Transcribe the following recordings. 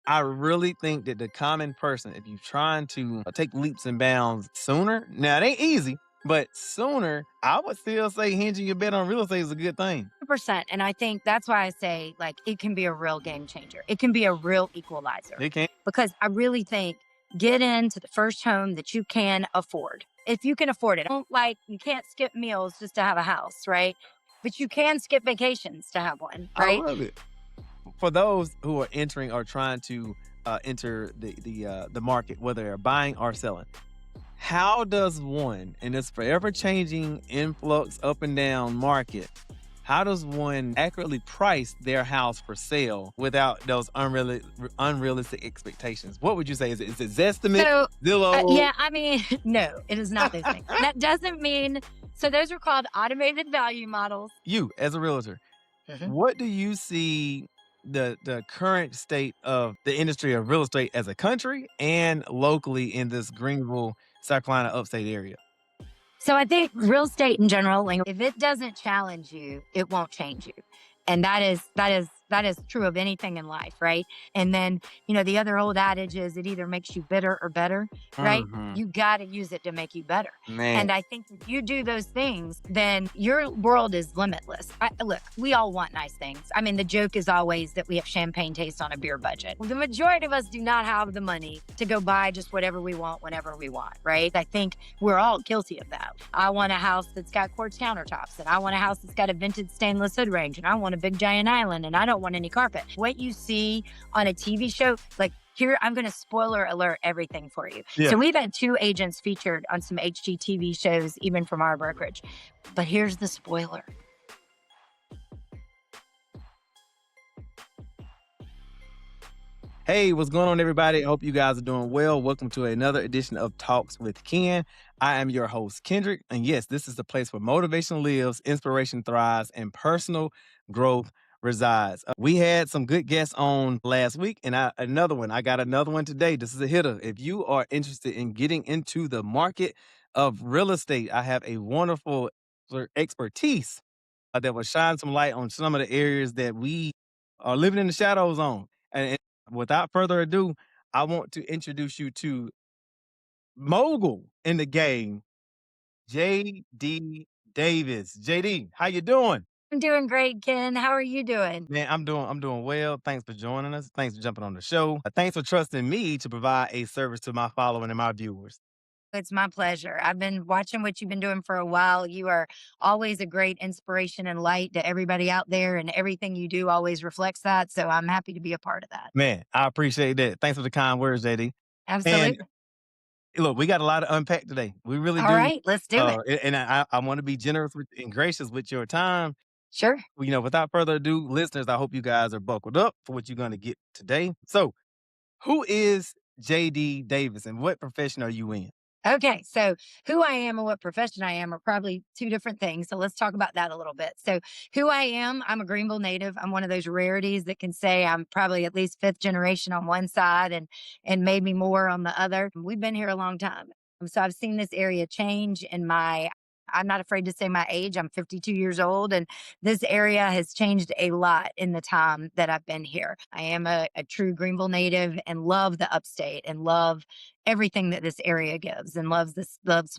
I really think that the common person, if you're trying to take leaps and bounds sooner, now it ain't easy, but sooner, I would still say hinging your bet on real estate is a good thing. 100%. And I think that's why I say, like, it can be a real game changer. It can be a real equalizer It can't. because I really think get into the first home that you can afford. If you can afford it, don't like, you can't skip meals just to have a house, right? But you can skip vacations to have one, I right? love it. For those who are entering or trying to enter the market, whether they're buying or selling, how does one in this forever changing influx up and down market, how does one accurately price their house for sale without those unrealistic expectations? What would you say? Is it Zestimate, So, Zillow? yeah, I mean, no, it is not those things. That doesn't mean, so those are called automated value models. You as a realtor, Mhm. what do you see the current state of the industry of real estate as a country and locally in this Greenville, South Carolina upstate area? So I think real estate in general, like if it doesn't challenge you, it won't change you. And that is true of anything in life, right? And then, the other old adage is it either makes you bitter or better, right? Hmm. You got to use it to make you better. Man, And I think if you do those things, then your world is limitless. Look, we all want nice things. I mean, the joke is always that we have champagne taste on a beer budget. Well, the majority of us do not have the money to go buy just whatever we want, whenever we want, right? I think we're all guilty of that. I want a house that's got quartz countertops, and I want a house that's got a vintage stainless hood range, and I want a big giant island, and I don't want any carpet. What you see on a TV show, like, here, I'm going to spoiler alert everything for you. yeah. So we've had two agents featured on some HGTV shows, even from our brokerage. But here's the spoiler. Hey, what's going on, everybody? I hope you guys are doing well. Welcome to another edition of Talks with Ken. I am your host, Kendrick. And yes, this is the place where motivation lives, inspiration thrives, and personal growth resides. We had some good guests on last week, and another one. I got another one today. This is a hitter. If you are interested in getting into the market of real estate, I have a wonderful expertise that will shine some light on some of the areas that we are living in the shadows on. And without further ado, I want to introduce you to mogul in the game, JD Davis. JD, how you doing? I'm doing great, Ken. How are you doing? Man, I'm doing well. Thanks for joining us. Thanks for jumping on the show. Thanks for trusting me to provide a service to my following and my viewers. It's my pleasure. I've been watching what you've been doing for a while. You are always a great inspiration and light to everybody out there, and everything you do always reflects that. So I'm happy to be a part of that. Man, I appreciate that. Thanks for the kind words, JD. And Absolutely. look, we got a lot to unpack today. We really All do. right, let's do it. And I want to be generous and gracious with your time. Sure. Without further ado, listeners, I hope you guys are buckled up for what you're going to get today. So, who is JD Davis and what profession are you in? Okay, so who I am and what profession I am are probably two different things. So let's talk about that a little bit. So, who I am, I'm a Greenville native. I'm one of those rarities that can say I'm probably at least fifth generation on one side and maybe more on the other. We've been here a long time. So I've seen this area change in my I'm not afraid to say my age. I'm 52 years old, and this area has changed a lot in the time that I've been here. I am a true Greenville native and love the upstate and love everything that this area gives and loves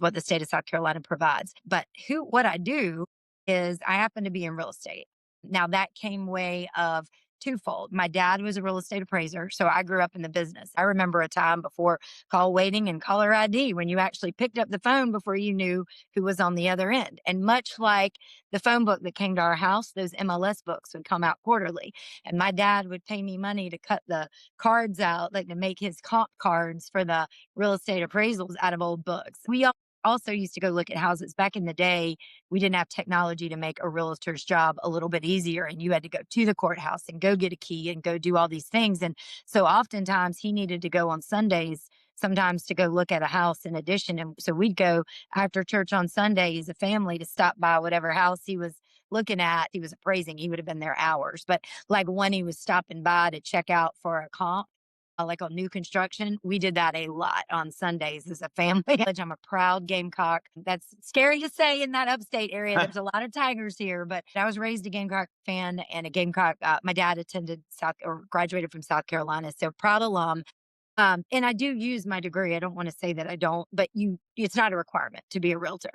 what the state of South Carolina provides. But what I do is I happen to be in real estate. Now that came way of twofold. My dad was a real estate appraiser, so I grew up in the business. I remember a time before call waiting and caller ID when you actually picked up the phone before you knew who was on the other end. And much like the phone book that came to our house, those MLS books would come out quarterly. And my dad would pay me money to cut the cards out, like to make his comp cards for the real estate appraisals out of old books. We also used to go look at houses. Back in the day, we didn't have technology to make a realtor's job a little bit easier. And you had to go to the courthouse and go get a key and go do all these things. And so oftentimes he needed to go on Sundays sometimes to go look at a house in addition. And so we'd go after church on Sunday as a family to stop by whatever house he was looking at. He was appraising. He would have been there hours. But like when he was stopping by to check out for a comp, like on new construction. We did that a lot on Sundays as a family. I'm a proud Gamecock. That's scary to say in that upstate area. There's a lot of Tigers here, but I was raised a Gamecock fan and a Gamecock. My dad attended South or graduated from South Carolina, so proud alum. And I do use my degree. I don't want to say that I don't, but it's not a requirement to be a realtor.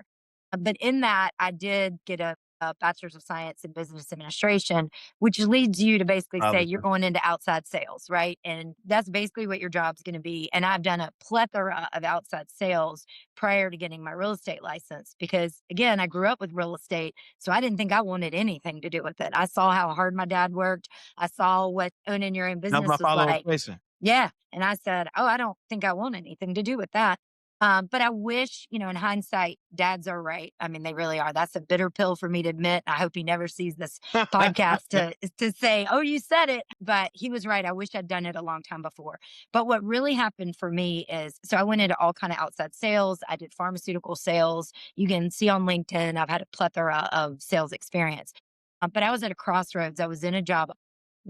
But in that, I did get a bachelor's of science in business administration, which leads you to basically say Probably. you're going into outside sales, right? And that's basically what your job's going to be. And I've done a plethora of outside sales prior to getting my real estate license because, again, I grew up with real estate. So I didn't think I wanted anything to do with it. I saw how hard my dad worked. I saw what owning your own That was my business was follow up like. question. Yeah, and I said, "Oh, I don't think I want anything to do with that." But I wish, in hindsight, dads are right. I mean, they really are. That's a bitter pill for me to admit. I hope he never sees this podcast to say, "Oh, you said it." But he was right. I wish I'd done it a long time before. But what really happened for me is, so I went into all kind of outside sales. I did pharmaceutical sales. You can see on LinkedIn, I've had a plethora of sales experience. But I was at a crossroads. I was in a job.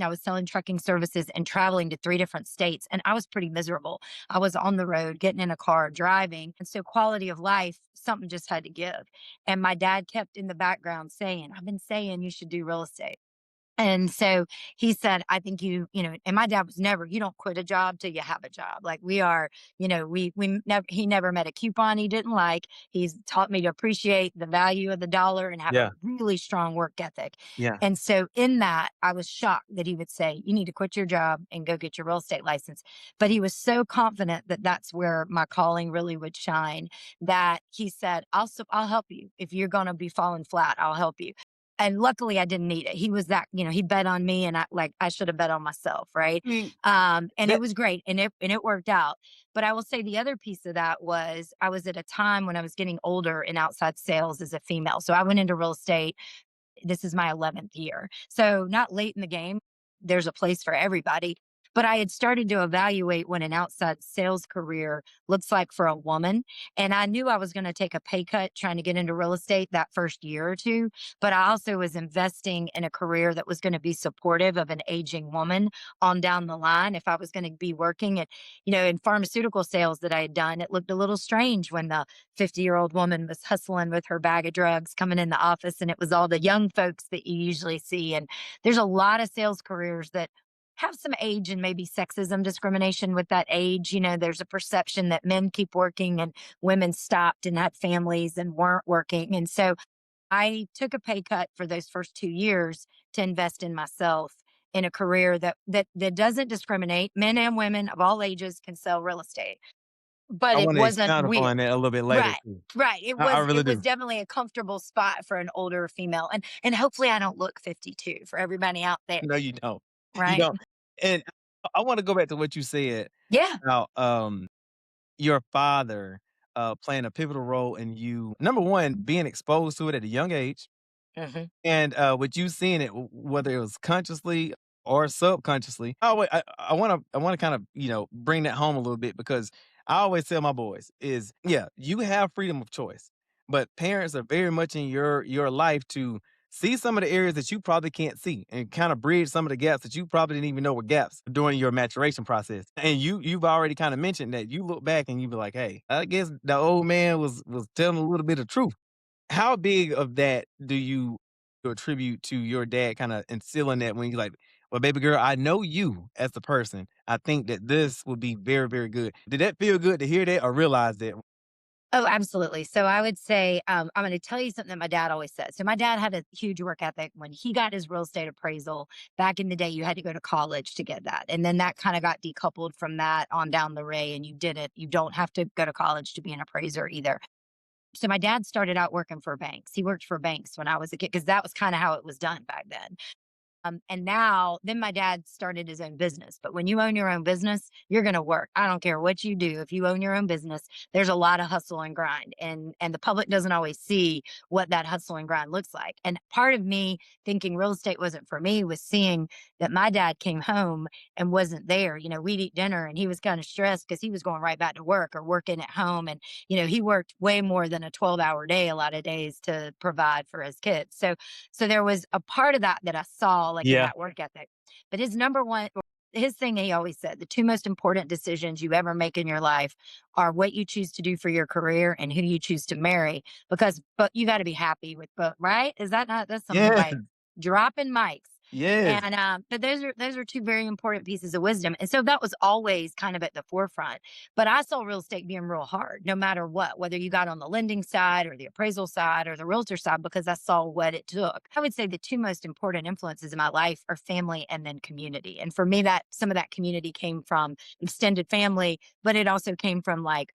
I was selling trucking services and traveling to 3 different states, and I was pretty miserable. I was on the road, getting in a car, driving. And so, quality of life, something just had to give. And my dad kept in the background saying, I've been saying you should do real estate. And so he said, I think and my dad was never, you don't quit a job till you have a job. Like we are, we never, he never met a coupon he didn't like. He's taught me to appreciate the value of the dollar and have a Yeah. really strong work ethic. Yeah. And so in that, I was shocked that he would say, you need to quit your job and go get your real estate license. But he was so confident that that's where my calling really would shine that he said, I'll help you. If you're going to be falling flat, I'll help you. And luckily I didn't need it. He was that, he bet on me and I should have bet on myself, right? I mean, And it that was great and it worked out. But I will say the other piece of that was I was at a time when I was getting older in outside sales as a female. So I went into real estate. This is my 11th year. So not late in the game. There's a place for everybody. But I had started to evaluate what an outside sales career looks like for a woman. And I knew I was going to take a pay cut trying to get into real estate that first year or two. But I also was investing in a career that was going to be supportive of an aging woman on down the line. If I was going to be working at, in pharmaceutical sales that I had done, it looked a little strange when the 50-year-old woman was hustling with her bag of drugs coming in the office and it was all the young folks that you usually see. And there's a lot of sales careers that have some age and maybe sexism discrimination with that age. There's a perception that men keep working and women stopped and had families and weren't working. And so I took a pay cut for those first 2 years to invest in myself in a career that doesn't discriminate. Men and women of all ages can sell real estate, but I it want to wasn't expound upon weird. that a little bit later Right. too. Right. It I was really it was do. definitely a comfortable spot for an older female. And hopefully I don't look 52 for everybody out there. No, you don't. You Right. don't. And I want to go back to what you said Yeah. about your father playing a pivotal role in you. Number one, being exposed to it at a young age, Mhm. and with you seeing it, whether it was consciously or subconsciously. I want to kind of bring that home a little bit because I always tell my boys is yeah, you have freedom of choice, but parents are very much in your life to see some of the areas that you probably can't see and kind of bridge some of the gaps that you probably didn't even know were gaps during your maturation process. And you've already kind of mentioned that you look back and you be like, hey, I guess the old man was telling a little bit of truth. How big of that do you attribute to your dad kinda instilling that when you're like, "Well, baby girl, I know you as the person. I think that this would be very, very good." Did that feel good to hear that or realize that? Oh, absolutely. So I would say, I'm going to tell you something that my dad always said. So my dad had a huge work ethic. When he got his real estate appraisal back in the day, you had to go to college to get that. And then that kind of got decoupled from that on down the way. And you don't have to go to college to be an appraiser either. So my dad started out working for banks. He worked for banks when I was a kid because that was kind of how it was done back then. And now, then my dad started his own business. But when you own your own business, you're going to work. I don't care what you do. If you own your own business, there's a lot of hustle and grind, and the public doesn't always see what that hustle and grind looks like. And part of me thinking real estate wasn't for me was seeing that my dad came home and wasn't there. We'd eat dinner, and he was kind of stressed because he was going right back to work or working at home, and he worked way more than a 12-hour day a lot of days to provide for his kids. So there was a part of that that I saw, like, in Yeah. that work ethic. But his number one his thing he always said, the two most important decisions you ever make in your life are what you choose to do for your career and who you choose to marry, because but you got to be happy with both, right? Is that not, that's some Yes, like dropping mics. yes, And but those are two very important pieces of wisdom. And so that was always kind of at the forefront. But I saw real estate being real hard, no matter what, whether you got on the lending side or the appraisal side or the realtor side, because I saw what it took. I would say the two most important influences in my life are family and then community. And for me, that some of that community came from extended family, but it also came from like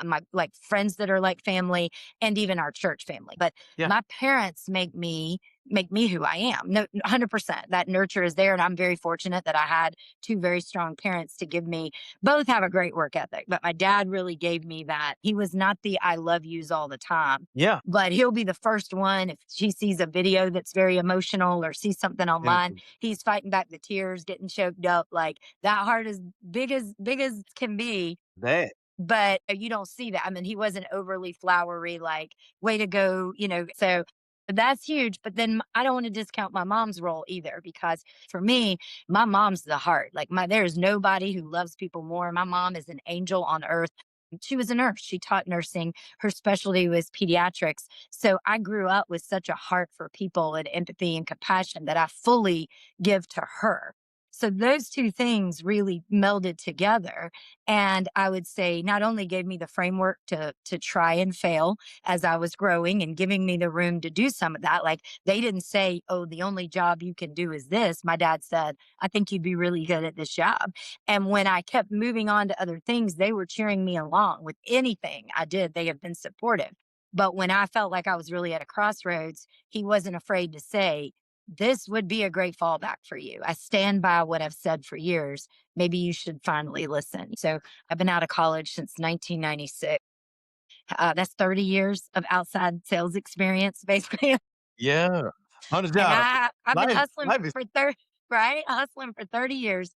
my like friends that are like family and even our church family. But yeah, my parents make me who I am. No, 100%. That nurture is there. And I'm very fortunate that I had two very strong parents to give me, both have a great work ethic, but my dad really gave me that. He was not the I love yous all the time, yeah. but he'll be the first one. If she sees a video that's very emotional or sees something online, Empathy. he's fighting back the tears, getting choked up. Like that heart is big as can be, That. but you don't see that. I mean, he wasn't overly flowery, like, way to go, so that's huge. But then I don't want to discount my mom's role either, because for me, my mom's the heart. Like, there's nobody who loves people more. My mom is an angel on earth. She was a nurse. She taught nursing. Her specialty was pediatrics. So I grew up with such a heart for people and empathy and compassion that I fully give to her. So those two things really melded together, and I would say not only gave me the framework to try and fail as I was growing and giving me the room to do some of that. Like they didn't say, "Oh, the only job you can do is this." My dad said, "I think you'd be really good at this job." And when I kept moving on to other things, they were cheering me along with anything I did. They have been supportive. But when I felt like I was really at a crossroads, he wasn't afraid to say, this would be a great fallback for you. I stand by what I've said for years. Maybe you should finally listen. So I've been out of college since 1996. That's 30 years of outside sales experience, basically. Yeah. On the And job. I've been hustling Life is for 30, right? Hustling for 30 years.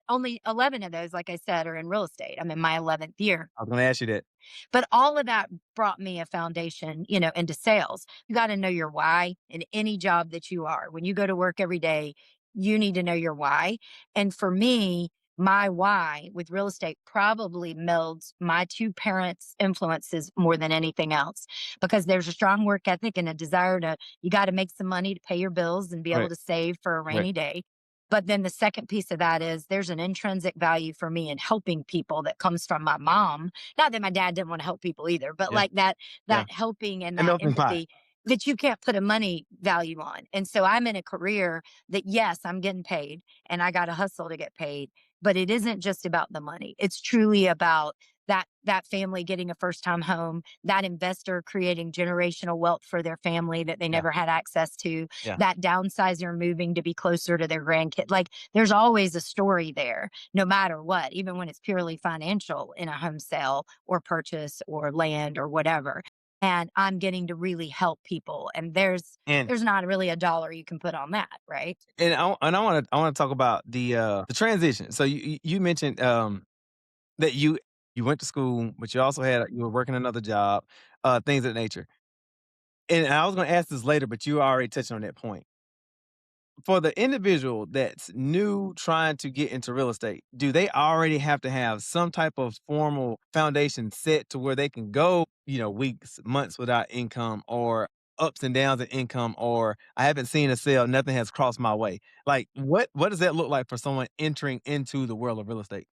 Only 11 of those, like I said, are in real estate. I'm in my 11th year. I was gonna ask you that. But all of that brought me a foundation, into sales. You got to know your why in any job that you are. When you go to work every day, you need to know your why. And for me, my why with real estate probably melds my two parents' influences more than anything else, because there's a strong work ethic and a desire you got to make some money to pay your bills and be able Right, to save for a right. rainy day. But then the second piece of that is there's an intrinsic value for me in helping people that comes from my mom. Not that my dad didn't want to help people either, but Yeah, like that yeah. that helping and And that melting pot. empathy that you can't put a money value on. And so I'm in a career that, yes, I'm getting paid and I got to hustle to get paid, but it isn't just about the money. It's truly about that family getting a first time home, that investor creating generational wealth for their family that they Yeah, never had access to, yeah. that downsizer moving to be closer to their grandkid. Like there's always a story there, no matter what, even when it's purely financial in a home sale or purchase or land or whatever. And I'm getting to really help people. And And there's not really a dollar you can put on that, right? I wanna talk about the transition. So you mentioned, that you went to school, but you were working another job, things of that nature. And I was gonna ask this later, but you already touched on that point. For the individual that's new trying to get into real estate, do they already have to have some type of formal foundation set to where they can go, weeks, months without income or ups and downs in income, or I haven't seen a sale, nothing has crossed my way. Like what does that look like for someone entering into the world of real estate?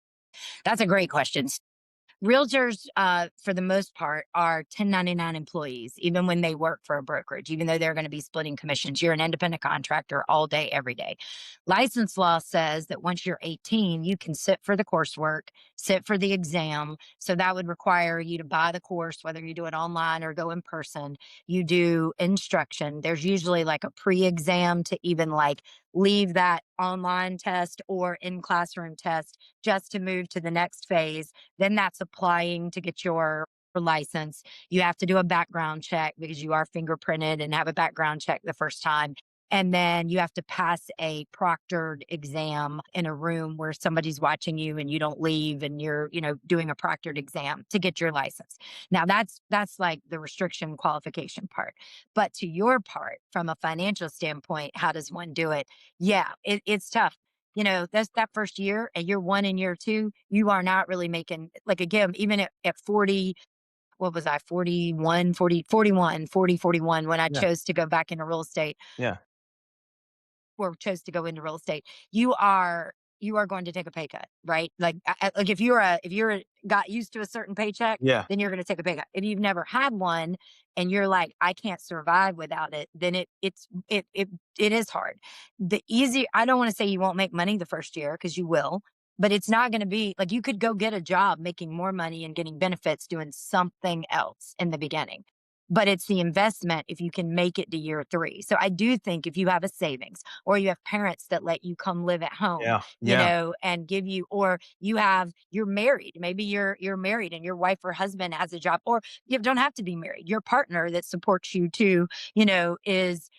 That's a great question. Realtors, for the most part, are 1099 employees, even when they work for a brokerage, even though they're going to be splitting commissions. You're an independent contractor all day, every day. License law says that once you're 18, you can sit for the coursework, sit for the exam. So that would require you to buy the course, whether you do it online or go in person. You do instruction. There's usually like a pre exam to even like leave that online test or in classroom test just to move to the next phase. Then that's applying to get your license. You have to do a background check because you are fingerprinted and have a background check the first time. And then you have to pass a proctored exam in a room where somebody's watching you and you don't leave and you're, doing a proctored exam to get your license. Now that's like the restriction qualification part. But to your part, from a financial standpoint, how does one do it? Yeah, it's tough. That's that first year and year one and year two, you are not really making, like, again, even at 40, what was I, 41, 40, 41, 40, 41, when I Yeah. chose to go back into real estate Yeah. or chose to go into real estate, you are going to take a pay cut, right? Like if you're got used to a certain paycheck, Yeah. then you're going to take a pay cut. If you've never had one and you're like, I can't survive without it, then it is hard. I don't want to say you won't make money the first year, because you will, but it's not going to be like you could go get a job making more money and getting benefits doing something else in the beginning. But it's the investment if you can make it to year three. So I do think if you have a savings, or you have parents that let you come live at home, Yeah. Yeah. and give you, or you're married. Maybe you're married and your wife or husband has a job, or you don't have to be married. Your partner that supports you too, is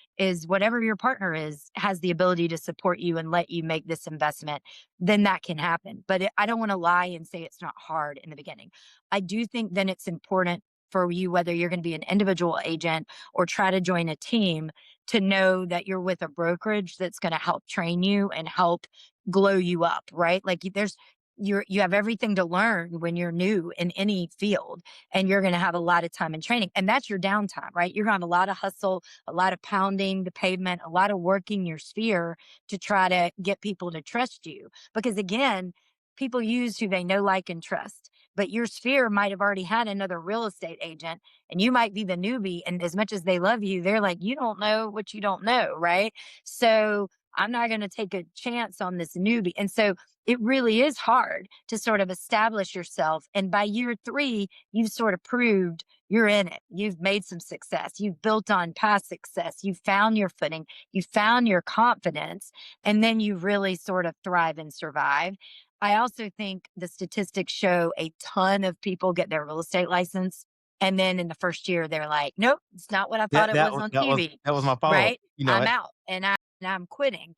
whatever your partner is, has the ability to support you and let you make this investment, then that can happen. But I don't want to lie and say it's not hard in the beginning. I do think then it's important for you, whether you're going to be an individual agent or try to join a team, to know that you're with a brokerage that's going to help train you and help glow you up, right? Like you have everything to learn when you're new in any field, and you're going to have a lot of time in training, and that's your downtime, right? You're going to have a lot of hustle, a lot of pounding the pavement, a lot of working your sphere to try to get people to trust you, because again, people use who they know, like, and trust. But your sphere might have already had another real estate agent, and you might be the newbie. And as much as they love you, they're like, you don't know what you don't know. Right. So I'm not going to take a chance on this newbie. And so it really is hard to sort of establish yourself. And by year three, you've sort of proved you're in it. You've made some success. You've built on past success. You've found your footing. You found your confidence. And then you really sort of thrive and survive. I also think the statistics show a ton of people get their real estate license. And then in the first year, they're like, nope, it's not what I thought That it that was was on that was TV. that was my follow-up. Right. I'm out, and I'm quitting.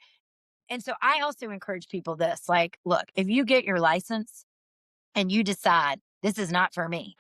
And so I also encourage people this, like, look, if you get your license and you decide this is not for me,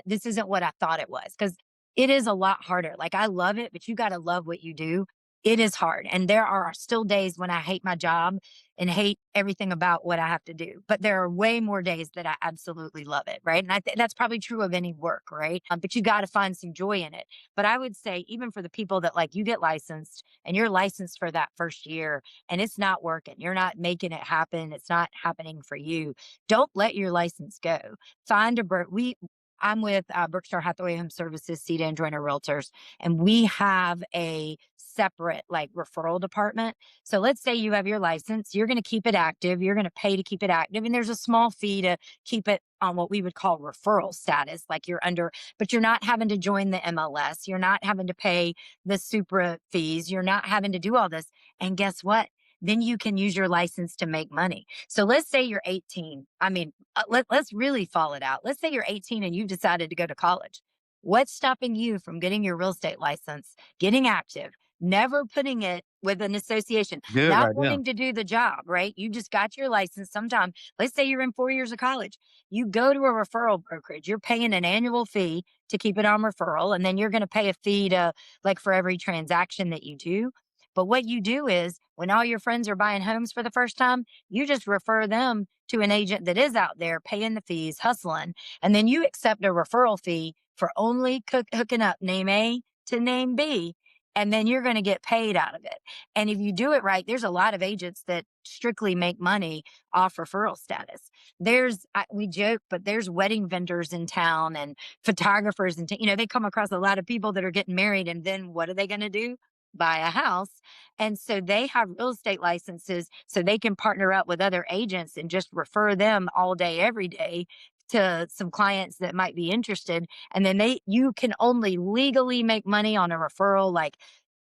this isn't what I thought it was, because it is a lot harder. Like, I love it, but you got to love what you do. It is hard. And there are still days when I hate my job and hate everything about what I have to do. But there are way more days that I absolutely love it. Right. And that's probably true of any work. Right. But you got to find some joy in it. But I would say, even for the people that, like, you get licensed and you're licensed for that first year and it's not working, you're not making it happen, it's not happening for you, don't let your license go. Find a I'm with Berkshire Hathaway Home Services, Cedar and Joiner Realtors, and we have a separate, like, referral department. So let's say you have your license, you're going to keep it active, you're going to pay to keep it active, and there's a small fee to keep it on what we would call referral status, like you're under, but you're not having to join the MLS, you're not having to pay the Supra fees, you're not having to do all this. And guess what? Then you can use your license to make money. So let's say you're 18. I mean, let's really fall it out. Let's say you're 18 and you've decided to go to college. What's stopping you from getting your real estate license, getting active, never putting it with an association, Good not right there. wanting to do the job, right? You just got your license sometime. Let's say you're in 4 years of college. You go to a referral brokerage, you're paying an annual fee to keep it on referral, and then you're going to pay a fee to, like, for every transaction that you do. But what you do is, when all your friends are buying homes for the first time, you just refer them to an agent that is out there paying the fees, hustling, and then you accept a referral fee for only hooking up name A to name B, and then you're going to get paid out of it. And if you do it right, there's a lot of agents that strictly make money off referral status. We joke, but there's wedding vendors in town and photographers, and they come across a lot of people that are getting married, and then what are they going to do? Buy a house. And so they have real estate licenses so they can partner up with other agents and just refer them all day, every day, to some clients that might be interested. And then you can only legally make money on a referral. Like,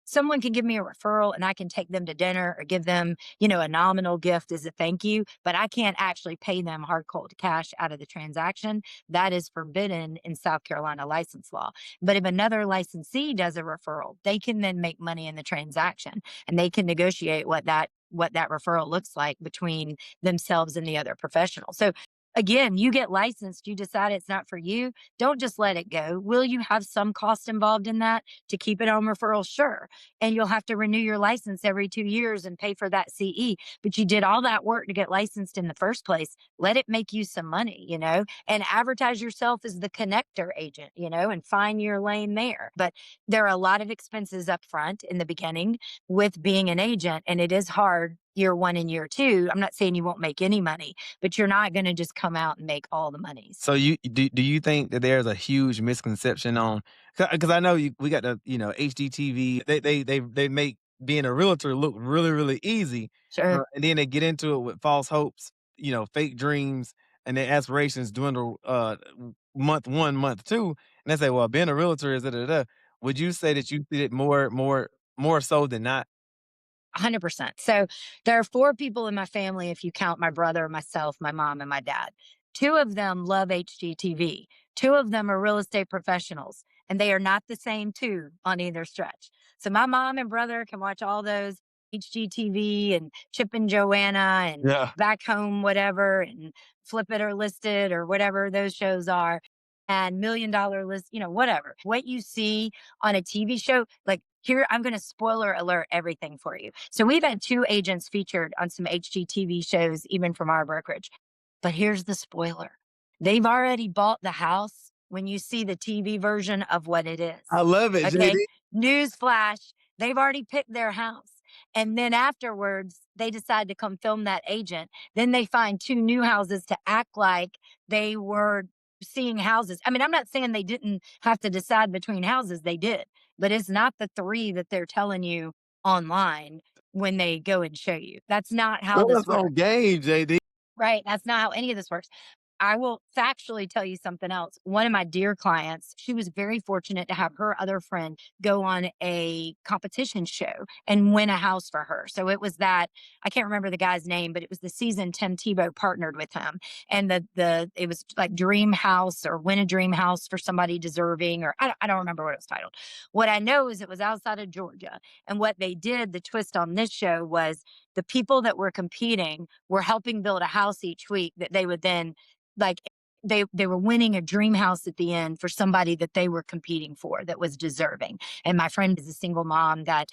someone can give me a referral and I can take them to dinner or give them, a nominal gift as a thank you, but I can't actually pay them hard cold cash out of the transaction. That is forbidden in South Carolina license law. But if another licensee does a referral, they can then make money in the transaction, and they can negotiate what that referral looks like between themselves and the other professional. So Again, you get licensed, you decide it's not for you, don't just let it go. Will you have some cost involved in that to keep it on referral? Sure. And you'll have to renew your license every 2 years and pay for that CE. But you did all that work to get licensed in the first place. Let it make you some money, and advertise yourself as the connector agent, and find your lane there. But there are a lot of expenses up front in the beginning with being an agent, and it is hard year one and year two. I'm not saying you won't make any money, but you're not going to just come out and make all the monies. So do you think that there's a huge misconception on, because I know we got the HGTV, they make being a realtor look really really easy, Sure. and then they get into it with false hopes, fake dreams, and their aspirations dwindle month one, month two, and they say, well, being a realtor is da da da. Would you say that you see it more so than not? 100%. So there are four people in my family, if you count my brother, myself, my mom, and my dad. Two of them love HGTV. Two of them are real estate professionals, and they are not the same two on either stretch. So my mom and brother can watch all those HGTV and Chip and Joanna and Yeah. Back Home, whatever, and Flip It or List It or whatever those shows are, and Million Dollar List, whatever. What you see on a TV show, like here, I'm going to spoiler alert everything for you. So we've had two agents featured on some HGTV shows, even from our brokerage. But here's the spoiler: they've already bought the house when you see the TV version of what it I is. love it, Okay. JD. Newsflash, they've already picked their house. And then afterwards, they decide to come film that agent. Then they find two new houses to act like they were seeing houses. I mean, I'm not saying they didn't have to decide between houses, they did, but it's not the three that they're telling you online when they go and show you. That's not how Throw this us works. on game, JD. Right. That's not how any of this works. I will factually tell you something else. One of my dear clients, she was very fortunate to have her other friend go on a competition show and win a house for her. So it was that, I can't remember the guy's name, but it was the season Tim Tebow partnered with him. And it was like Dream House or Win a Dream House for somebody deserving, or I don't remember what it was titled. What I know is it was outside of Georgia. And what they did, the twist on this show was the people that were competing were helping build a house each week that they would then, like, they were winning a dream house at the end for somebody that they were competing for that was deserving. And my friend is a single mom that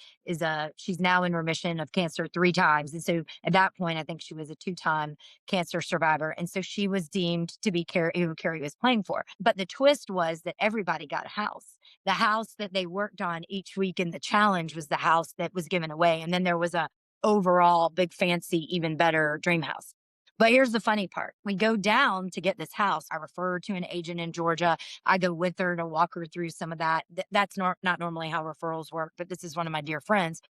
she's now in remission of cancer 3 times. And so at that point, I think she was a 2-time cancer survivor. And so she was deemed to be who Carrie was playing for. But the twist was that everybody got a house. The house that they worked on each week in the challenge was the house that was given away. And then there was a overall big fancy, even better dream house. But here's the funny part. We go down to get this house. I refer her to an agent in Georgia. I go with her to walk her through some of that. That's not normally how referrals work, but this is one of my dear friends.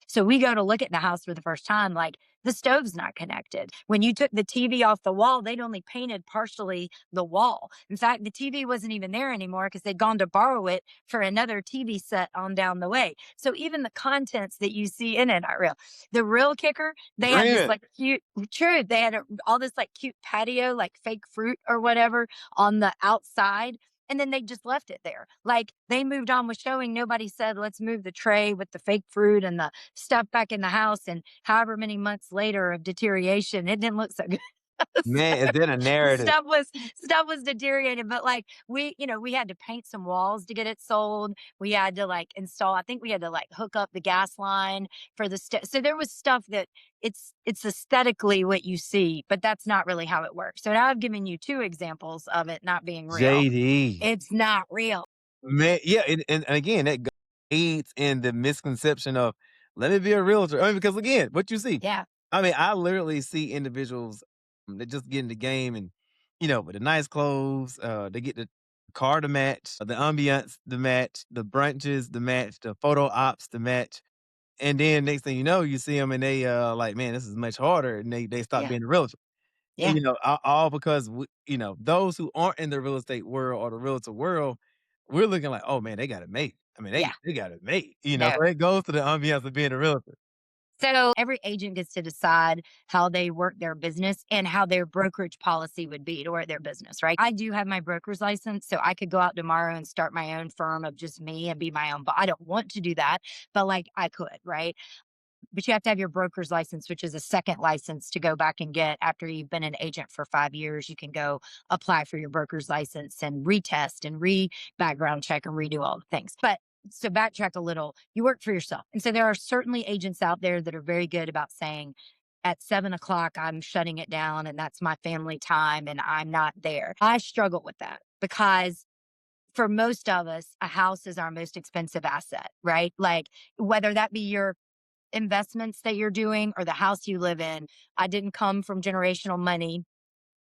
So we go to look at the house for the first time. Like, the stove's not connected. When you took the TV off the wall, they'd only painted partially the wall. In fact, the TV wasn't even there anymore because they'd gone to borrow it for another TV set on down the way. So even the contents that you see in it are real. The real kicker, they had this Dreaming. like cute, true, they had all this like cute patio, like fake fruit or whatever on the outside. And then they just left it there. Like, they moved on with showing. Nobody said, let's move the tray with the fake fruit and the stuff back in the house. And however many months later of deterioration, it didn't look so good. Man, is that a narrative? Stuff was deteriorated, but like we had to paint some walls to get it sold. We had to like install, I think we had to like hook up the gas line for the so there was stuff that it's aesthetically what you see, but that's not really how it works. So now I've given you two examples of it not being real. JD. It's not real. Man, yeah, and again, that aids in the misconception of, "Let me be a realtor." I mean, because again, what you see, Yeah. I mean, I literally see individuals that just get in the game and, with the nice clothes, they get the car to match, the ambiance to match, the brunches to match, the photo ops to match, and then next thing you know, you see them and they, like, "Man, this is much harder," and they stop Yeah. being a realtor. Yeah. All because those who aren't in the real estate world or the realtor world, we're looking like, "Oh, man, they got it made." I mean, Yeah. they got it made, No. so it goes to the ambiance of being a realtor. So every agent gets to decide how they work their business and how their brokerage policy would be to work their business, right? I do have my broker's license, so I could go out tomorrow and start my own firm of just me and be my own, but I don't want to do that, but like I could, right? but you have to have your broker's license, which is a second license to go back and get after you've been an agent for 5 years. You can go apply for your broker's license and retest and background check and redo all the things. But so backtrack a little, you work for yourself. And so there are certainly agents out there that are very good about saying, at 7 o'clock, I'm shutting it down and that's my family time and I'm not there. I struggle with that because for most of us, a house is our most expensive asset, right? Like whether that be your investments that you're doing or the house you live in. I didn't come from generational money.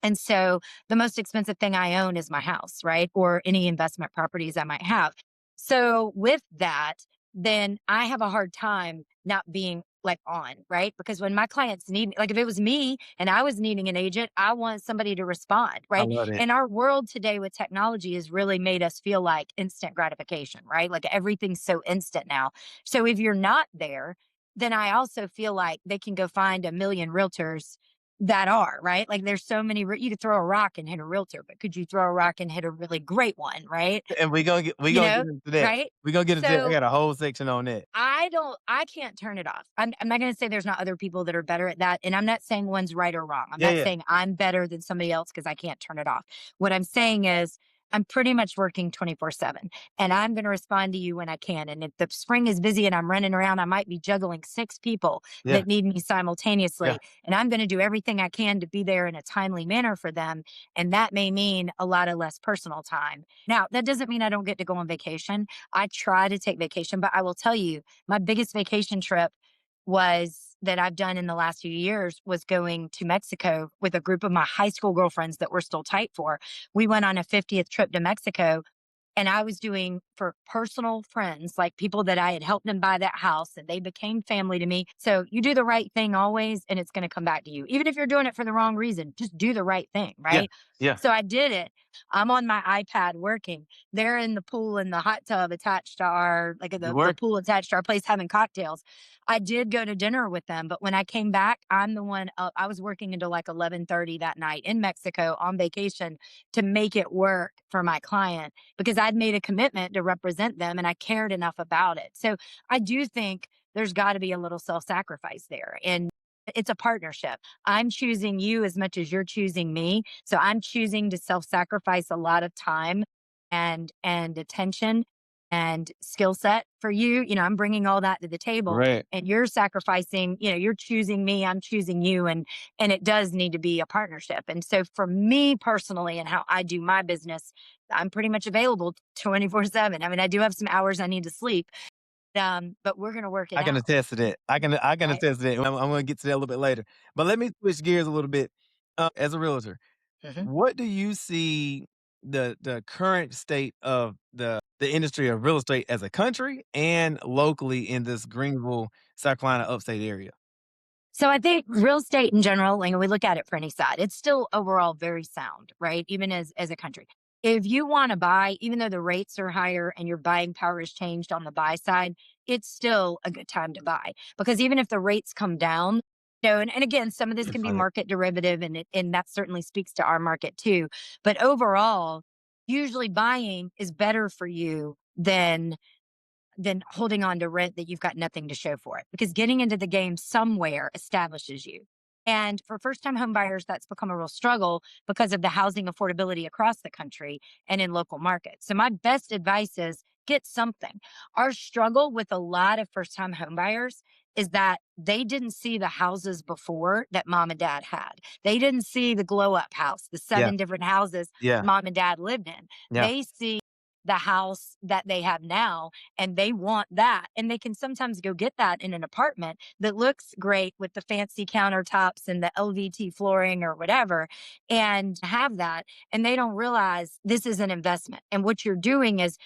And so the most expensive thing I own is my house, right? Or any investment properties I might have. So with that, then I have a hard time not being like on, right? Because when my clients need me, like if it was me and I was needing an agent, I want somebody to respond, I right? love it. And our world today with technology has really made us feel like instant gratification, right? Like everything's so instant now. So if you're not there, then I also feel like they can go find a million realtors that are, right? Like there's so many, you could throw a rock and hit a realtor, but could you throw a rock and hit a really great one, right? And we You gonna get know, into that. right? We gonna get into that. I So got a whole section on that. I can't turn it off. I'm not going to say there's not other people that are better at that. And I'm not saying one's right or wrong. I'm Yeah, not yeah. saying I'm better than somebody else because I can't turn it off. What I'm saying is I'm pretty much working 24/7 and I'm going to respond to you when I can. And if the spring is busy and I'm running around, I might be juggling 6 people Yeah, that need me yeah. simultaneously. And I'm going to do everything I can to be there in a timely manner for them. And that may mean a lot of less personal time. Now, that doesn't mean I don't get to go on vacation. I try to take vacation, but I will tell you, my biggest vacation trip was that I've done in the last few years was going to Mexico with a group of my high school girlfriends that we're still tight for. We went on a 50th trip to Mexico and I was doing for personal friends, like people that I had helped them buy that house and they became family to me. So you do the right thing always and it's going to come back to you. Even if you're doing it for the wrong reason, just do the right thing, Yeah, right? yeah. So I did it. I'm on my iPad working. They're in the pool in the hot tub attached to our, like You the work? pool attached to our place having cocktails. I did go to dinner with them, but when I came back, I'm the one up. I was working until like 11:30 that night in Mexico on vacation to make it work for my client because I'd made a commitment to represent them and I cared enough about it. So I do think there's got to be a little self-sacrifice there. And it's a partnership. I'm choosing you as much as you're choosing me. So I'm choosing to self-sacrifice a lot of time and attention and skill set for you. I'm bringing all that to the table Right. and you're sacrificing, you're choosing me, I'm choosing you and it does need to be a partnership. And so for me personally and how I do my business, I'm pretty much available 24/7. I mean, I do have some hours I need to sleep. But we're going to work it I can out, attest to that. I can right? attest to that. I'm gonna get to that a little bit later. But let me switch gears a little bit. As a realtor, Mhm. what do you see the current state of the industry of real estate as a country and locally in this Greenville, South Carolina upstate area? So I think real estate in general, like we look at it for any side, it's still overall very sound, right? Even as a country. If you want to buy, even though the rates are higher and your buying power has changed on the buy side, it's still a good time to buy. Because even if the rates come down, and again, some of this can be Funny. market derivative and that certainly speaks to our market too. But overall, usually buying is better for you than holding on to rent that you've got nothing to show for it because getting into the game somewhere establishes you. And for first time home buyers, that's become a real struggle because of the housing affordability across the country and in local markets. So, my best advice is get something. Our struggle with a lot of first time home buyers is that they didn't see the houses before that mom and dad had. They didn't see the glow up house, the Yeah, 7 different houses yeah, mom and dad lived in. yeah. They see the house that they have now and they want that and they can sometimes go get that in an apartment that looks great with the fancy countertops and the LVT flooring or whatever and have that and they don't realize this is an investment and what you're doing is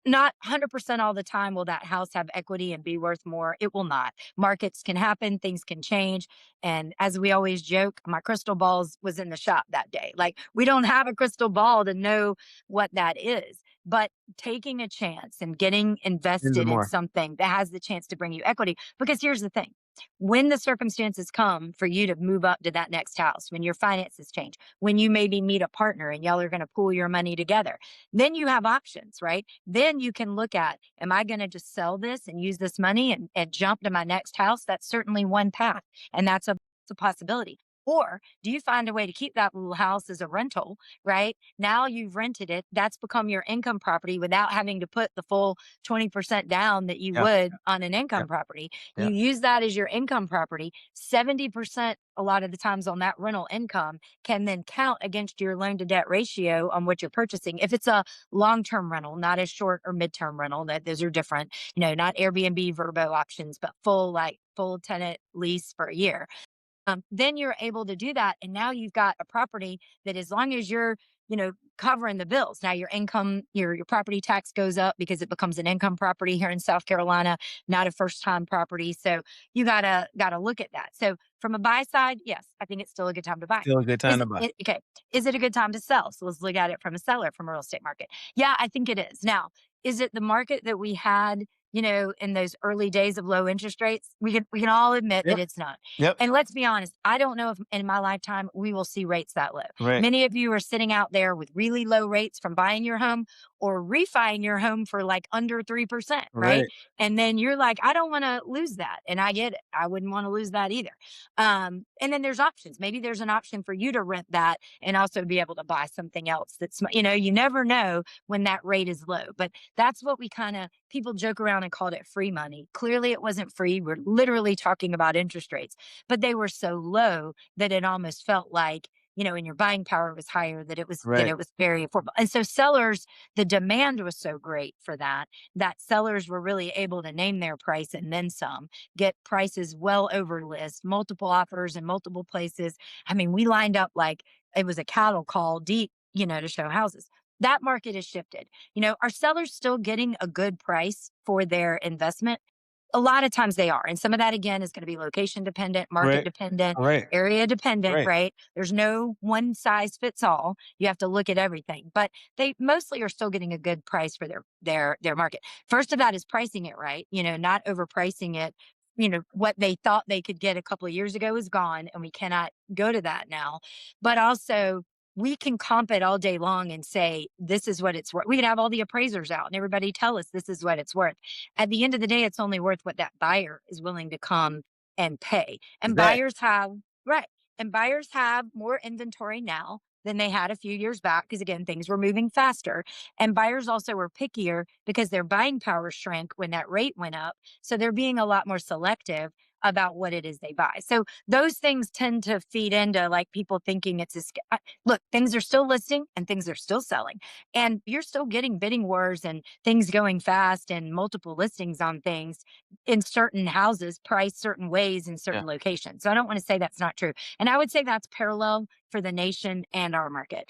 not 100% all the time will that house have equity and be worth more. It will not. Markets can happen, things can change. And as we always joke, my crystal balls was in the shop that day. Like we don't have a crystal ball to know what that is. But taking a chance and getting Into invested in more. something that has the chance to bring you equity. Because here's the thing When the circumstances come for you to move up to that next house, when your finances change, when you maybe meet a partner and y'all are going to pool your money together, then you have options, right? Then you can look at, am I going to just sell this and use this money and jump to my next house? That's certainly one path. And that's a possibility. Or do you find a way to keep that little house as a rental, right? Now you've rented it. That's become your income property without having to put the full 20% down that you Yeah. would on an Yeah. income property. Yeah. You use that as your income property. 70% a lot of the times on that rental income can then count against your loan to debt ratio on what you're purchasing. If it's a long-term rental, not a short or midterm rental, that those are different, not Airbnb Verbo options, but full tenant lease for a year. Then you're able to do that. And now you've got a property that, as long as you're, covering the bills, now your income, your property tax goes up because it becomes an income property here in South Carolina, not a first time property. So you gotta look at that. So from a buy side, yes, I think it's still a good time to buy. Still a good time Is to buy. it okay? Is it a good time to sell? So let's look at it from a seller, from a real estate market. Yeah, I think it is. Now, is it the market that we had, in those early days of low interest rates? We can all admit that Yep. it's not. Yep. And let's be honest, I don't know if in my lifetime we will see rates that low. Right. Many of you are sitting out there with really low rates from buying your home or refining your home for like under 3%, right? Right. And then you're like, I don't want to lose that. And I get it. I wouldn't want to lose that either. And then there's options. Maybe there's an option for you to rent that and also be able to buy something else that's, you never know when that rate is low. But that's what people joke around and called it free money. Clearly, it wasn't free. We're literally talking about interest rates, but they were so low that it almost felt like, and your buying power was higher, that Right. it was very affordable. And so sellers, the demand was so great for that sellers were really able to name their price and then some, get prices well over list, multiple offers in multiple places. I mean, we lined up like it was a cattle call deep, to show houses. That market has shifted. Are sellers still getting a good price for their investment? A lot of times they are. And some of that, again, is going to be location dependent, market Right. dependent, Right. area dependent, Right. right? There's no one size fits all. You have to look at everything, but they mostly are still getting a good price for their market. First of that is pricing it right, not overpricing it. What they thought they could get a couple of years ago is gone, and we cannot go to that now. But also, we can comp it all day long and say, this is what it's worth. We can have all the appraisers out and everybody tell us this is what it's worth. At the end of the day, it's only worth what that buyer is willing to come and pay. And Exactly. right. And buyers have more inventory now than they had a few years back because, again, things were moving faster. And buyers also were pickier because their buying power shrank when that rate went up. So they're being a lot more selective about what it is they buy. So those things tend to feed into like people thinking look, things are still listing and things are still selling. And you're still getting bidding wars and things going fast and multiple listings on things in certain houses priced certain ways in Yeah. certain locations. So I don't want to say that's not true. And I would say that's parallel for the nation and our market.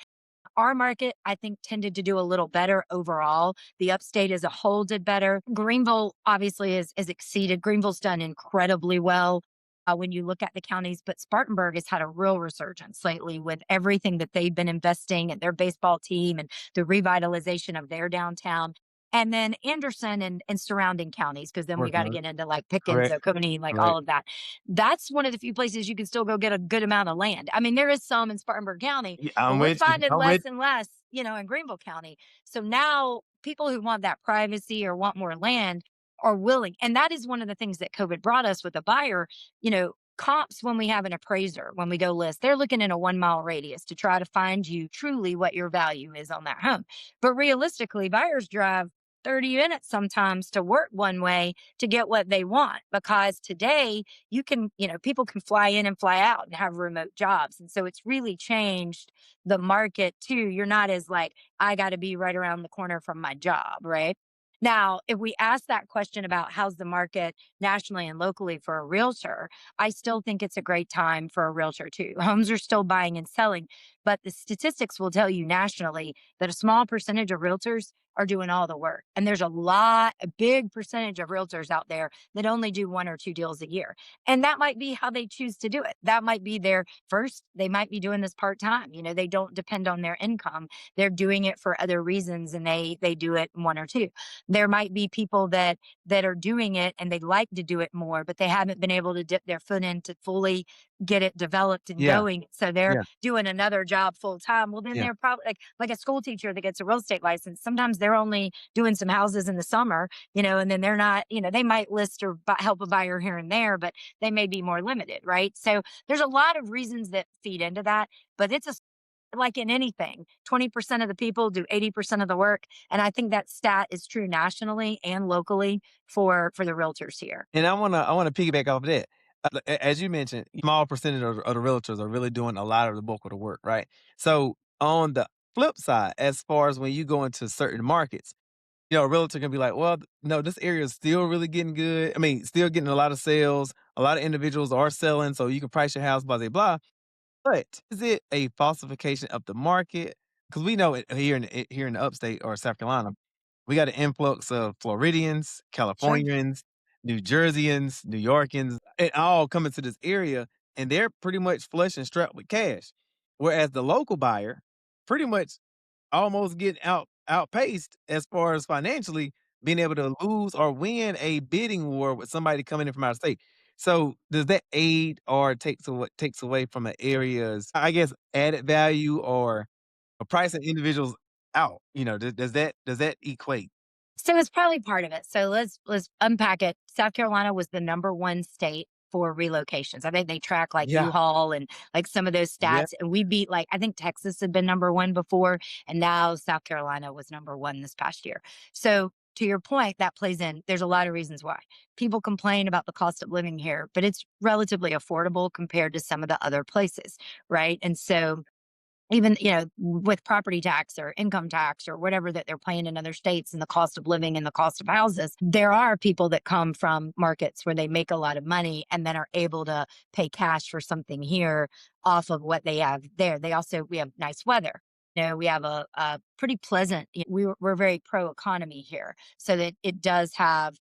Our market, I think, tended to do a little better overall. The upstate as a whole did better. Greenville obviously is exceeded. Greenville's done incredibly well when you look at the counties, but Spartanburg has had a real resurgence lately with everything that they've been investing in their baseball team and the revitalization of their downtown. And then Anderson and surrounding counties, because then we Working got to on it. get into like Pickens, Correct. Oconee, like Right. all of that. That's one of the few places you can still go get a good amount of land. I mean, there is some in Spartanburg County, Yeah, but I'm we're with you. finding I'm with less and less, in Greenville County. So now people who want that privacy or want more land are willing. And that is one of the things that COVID brought us with a buyer, comps when we have an appraiser, when we go list, they're looking in a 1 mile radius to try to find you truly what your value is on that home. But realistically, buyers drive 30 minutes sometimes to work one way to get what they want because today people can fly in and fly out and have remote jobs. And so it's really changed the market too. You're not as like, I got to be right around the corner from my job, right? Now, if we ask that question about how's the market nationally and locally for a realtor, I still think it's a great time for a realtor too. Homes are still buying and selling, but the statistics will tell you nationally that a small percentage of realtors are doing all the work. And there's a big percentage of realtors out there that only do one or two deals a year. And that might be how they choose to do it. That might be their first, they might be doing this part time. They don't depend on their income. They're doing it for other reasons and they do it one or two. There might be people that are doing it and they like to do it more, but they haven't been able to dip their foot in to fully get it developed and Yeah. going. So they're Yeah. doing another job full time. Well, then Yeah. they're probably like a school teacher that gets a real estate license. Sometimes they're only doing some houses in the summer, and then they're not, they might list or help a buyer here and there, but they may be more limited, right? So there's a lot of reasons that feed into that, but like in anything, 20% of the people do 80% of the work. And I think that stat is true nationally and locally for the realtors here. And I wanna piggyback off of that. As you mentioned, small percentage of the realtors are really doing a lot of the bulk of the work, right? So on the flip side, as far as when you go into certain markets, a realtor can be like, well, no, this area is still really getting good. I mean, still getting a lot of sales. A lot of individuals are selling, so you can price your house, blah, blah, blah. But is it a falsification of the market? Because we know it here in the upstate or South Carolina, we got an influx of Floridians, Sure. Californians, New Jerseyans, New Yorkers, and all coming to this area, and they're pretty much flush and strapped with cash. Whereas the local buyer pretty much almost getting outpaced as far as financially being able to lose or win a bidding war with somebody coming in from out of state. So does that aid or takes away from an area's, I guess, added value or pricing individuals out? Does that equate? So it's probably part of it. So let's unpack it. South Carolina was the number one state for relocations. I think they track like Yeah. U-Haul and like some of those Yeah. stats. And we beat like I think Texas had been number one before, and now South Carolina was number one this past year. So to your point, that plays in. There's a lot of reasons why people complain about the cost of living here, but it's relatively affordable compared to some of the other places, right? And so even with property tax or income tax or whatever that they're paying in other states and the cost of living and the cost of houses, there are people that come from markets where they make a lot of money and then are able to pay cash for something here off of what they have there. We have nice weather. We have a pretty pleasant, we're very pro economy here, so that it does have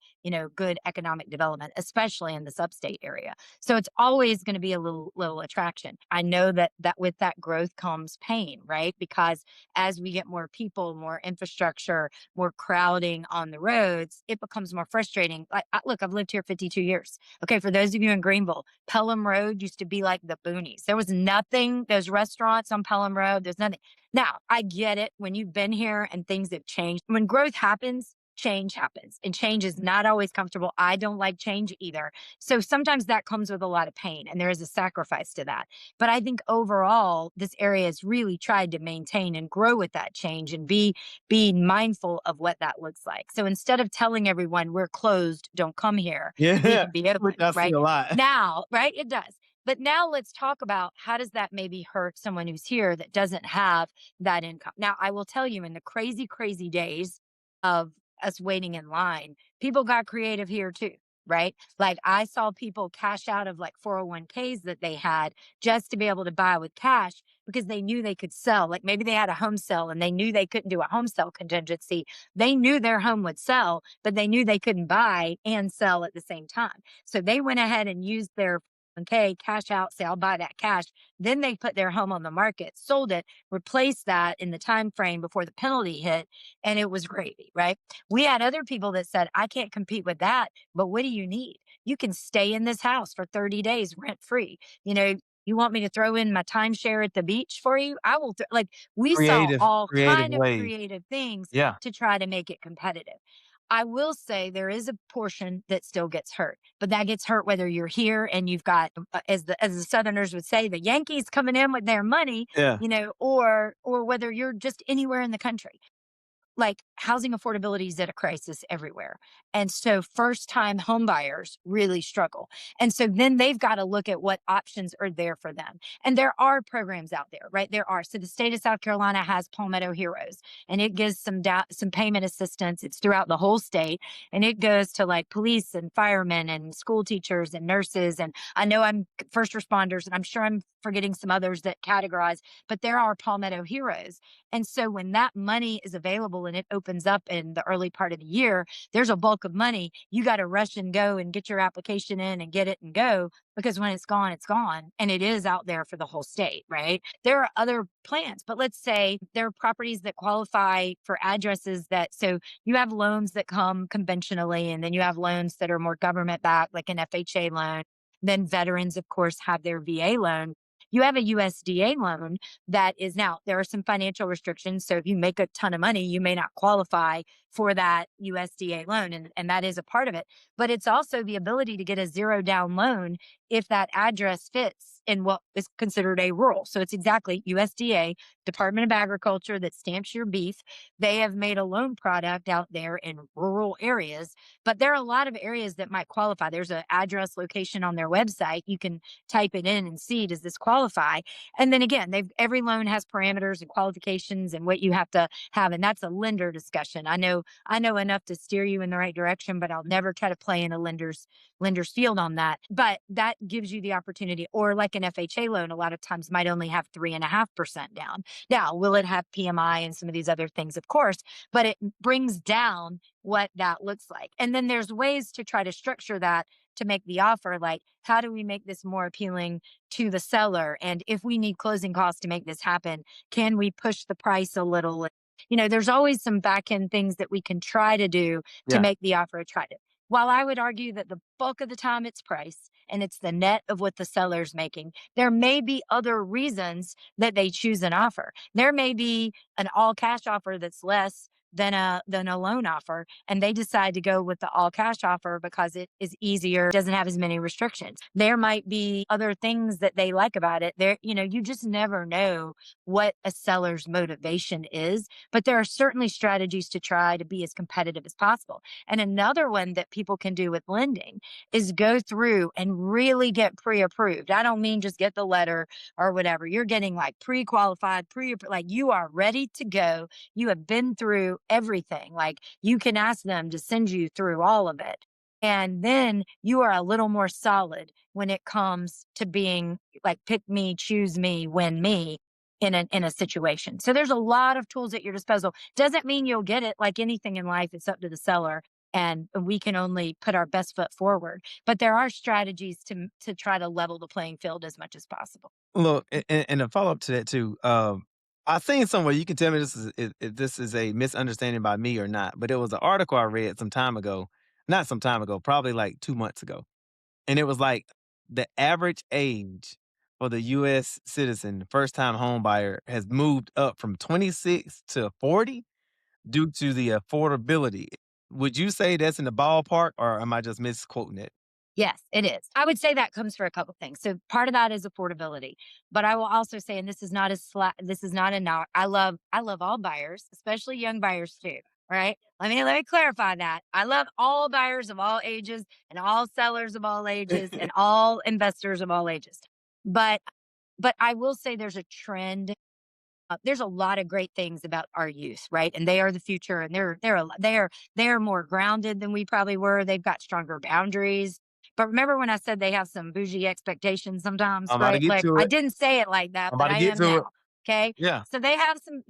good economic development, especially in this upstate area. So it's always going to be a little attraction. I know that with that growth comes pain, right? Because as we get more people, more infrastructure, more crowding on the roads, it becomes more frustrating. Look, I've lived here 52 years. Okay, for those of you in Greenville, Pelham Road used to be like the boonies. There was nothing. Those restaurants on Pelham Road, there's nothing. Now, I get it when you've been here and things have changed. When growth happens, change happens, and change is not always comfortable. I don't like change either. So sometimes that comes with a lot of pain, and there is a sacrifice to that. But I think overall, this area has really tried to maintain and grow with that change and be mindful of what that looks like. So instead of telling everyone we're closed, don't come here, we Yeah. can be Which open, I see right? a lot. Now, right? It does. But now let's talk about how does that maybe hurt someone who's here that doesn't have that income. Now, I will tell you, in the crazy, crazy days of us waiting in line, people got creative here too, right? Like I saw people cash out of like 401ks that they had just to be able to buy with cash because they knew they could sell. Like maybe they had a home sale and they knew they couldn't do a home sale contingency. They knew their home would sell, but they knew they couldn't buy and sell at the same time. So they went ahead and used their okay, cash out, say I'll buy that cash. Then they put their home on the market, sold it, replaced that in the time frame before the penalty hit, and it was gravy, right? We had other people that said, I can't compete with that, but what do you need? You can stay in this house for 30 days rent free. You want me to throw in my timeshare at the beach for you? I will. Like we saw all Creative kind of ways. creative things Yeah. to try to make it competitive. I will say there is a portion that still gets hurt, but that gets hurt whether you're here and you've got, as the Southerners would say, the Yankees coming in with their money, Yeah. or whether you're just anywhere in the country. Like housing affordability is at a crisis everywhere. And so first time home buyers really struggle. And so then they've got to look at what options are there for them. And there are programs out there, right? There are. So the state of South Carolina has Palmetto Heroes, and it gives some payment assistance. It's throughout the whole state, and it goes to like police and firemen and school teachers and nurses. And I know I'm first responders, and I'm sure I'm forgetting some others that categorize, but there are Palmetto Heroes. And so when that money is available cycle and it opens up in the early part of the year, there's a bulk of money. You got to rush and go and get your application in and get it and go, because when it's gone, it's gone. And it is out there for the whole state, right? There are other plans, but let's say there are properties that qualify for addresses that, so you have loans that come conventionally, and then you have loans that are more government backed, like an FHA loan. Then veterans, of course, have their VA loan. You have a USDA loan that is, now there are some financial restrictions. So if you make a ton of money, you may not qualify for that USDA loan. And that is a part of it. But it's also the ability to get a zero down loan if that address fits in what is considered a rural. So it's exactly USDA, Department of Agriculture, that stamps your beef. They have made a loan product out there in rural areas, but there are a lot of areas that might qualify. There's an address location on their website. You can type it in and see, does this qualify? And then again, every loan has parameters and qualifications and what you have to have. And that's a lender discussion. I know enough to steer you in the right direction, but I'll never try to play in a lender's field on that. But that gives you the opportunity, or like an FHA loan, a lot of times might only have 3.5% down. Now, will it have PMI and some of these other things? Of course, but it brings down what that looks like. And then there's ways to try to structure that to make the offer, like, how do we make this more appealing to the seller? And if we need closing costs to make this happen, can we push the price a little? There's always some back end things that we can try to do to Yeah. make the offer attractive. While I would argue that the bulk of the time it's price and it's the net of what the seller's making, there may be other reasons that they choose an offer. There may be an all cash offer that's less than a loan offer, and they decide to go with the all cash offer because it is easier, doesn't have as many restrictions. There might be other things that they like about it. You just never know what a seller's motivation is, but there are certainly strategies to try to be as competitive as possible. And another one that people can do with lending is go through and really get pre-approved. I don't mean just get the letter or whatever. You're getting like pre-qualified, like you are ready to go. You have been through everything. Like, you can ask them to send you through all of it. And then you are a little more solid when it comes to being like, pick me, choose me, win me in a situation. So there's a lot of tools at your disposal. Doesn't mean you'll get it. Like anything in life, it's up to the seller. And we can only put our best foot forward. But there are strategies to try to level the playing field as much as possible. Look, and a follow up to that too. I seen somewhere, you can tell me this is if this is a misunderstanding by me or not, but it was an article I read some time ago, not some time ago, probably like 2 months ago, and it was like the average age for the U.S. citizen, first time home buyer, has moved up from 26 to 40 due to the affordability. Would you say that's in the ballpark, or am I just misquoting it? Yes, it is. I would say that comes for a couple things. So part of that is affordability, but I will also say, and this is not this is not a knock. I love all buyers, especially young buyers too. Right? Let me clarify that. I love all buyers of all ages and all sellers of all ages and all investors of all ages. But but I will say there's a trend. There's a lot of great things about our youth, right? And they are the future, and they're more grounded than we probably were. They've got stronger boundaries. But remember when I said they have some bougie expectations sometimes, I'm about to right? get Like, to I it. didn't say it like that, I'm but about to I get am to it. now. Okay. Yeah. So they have some,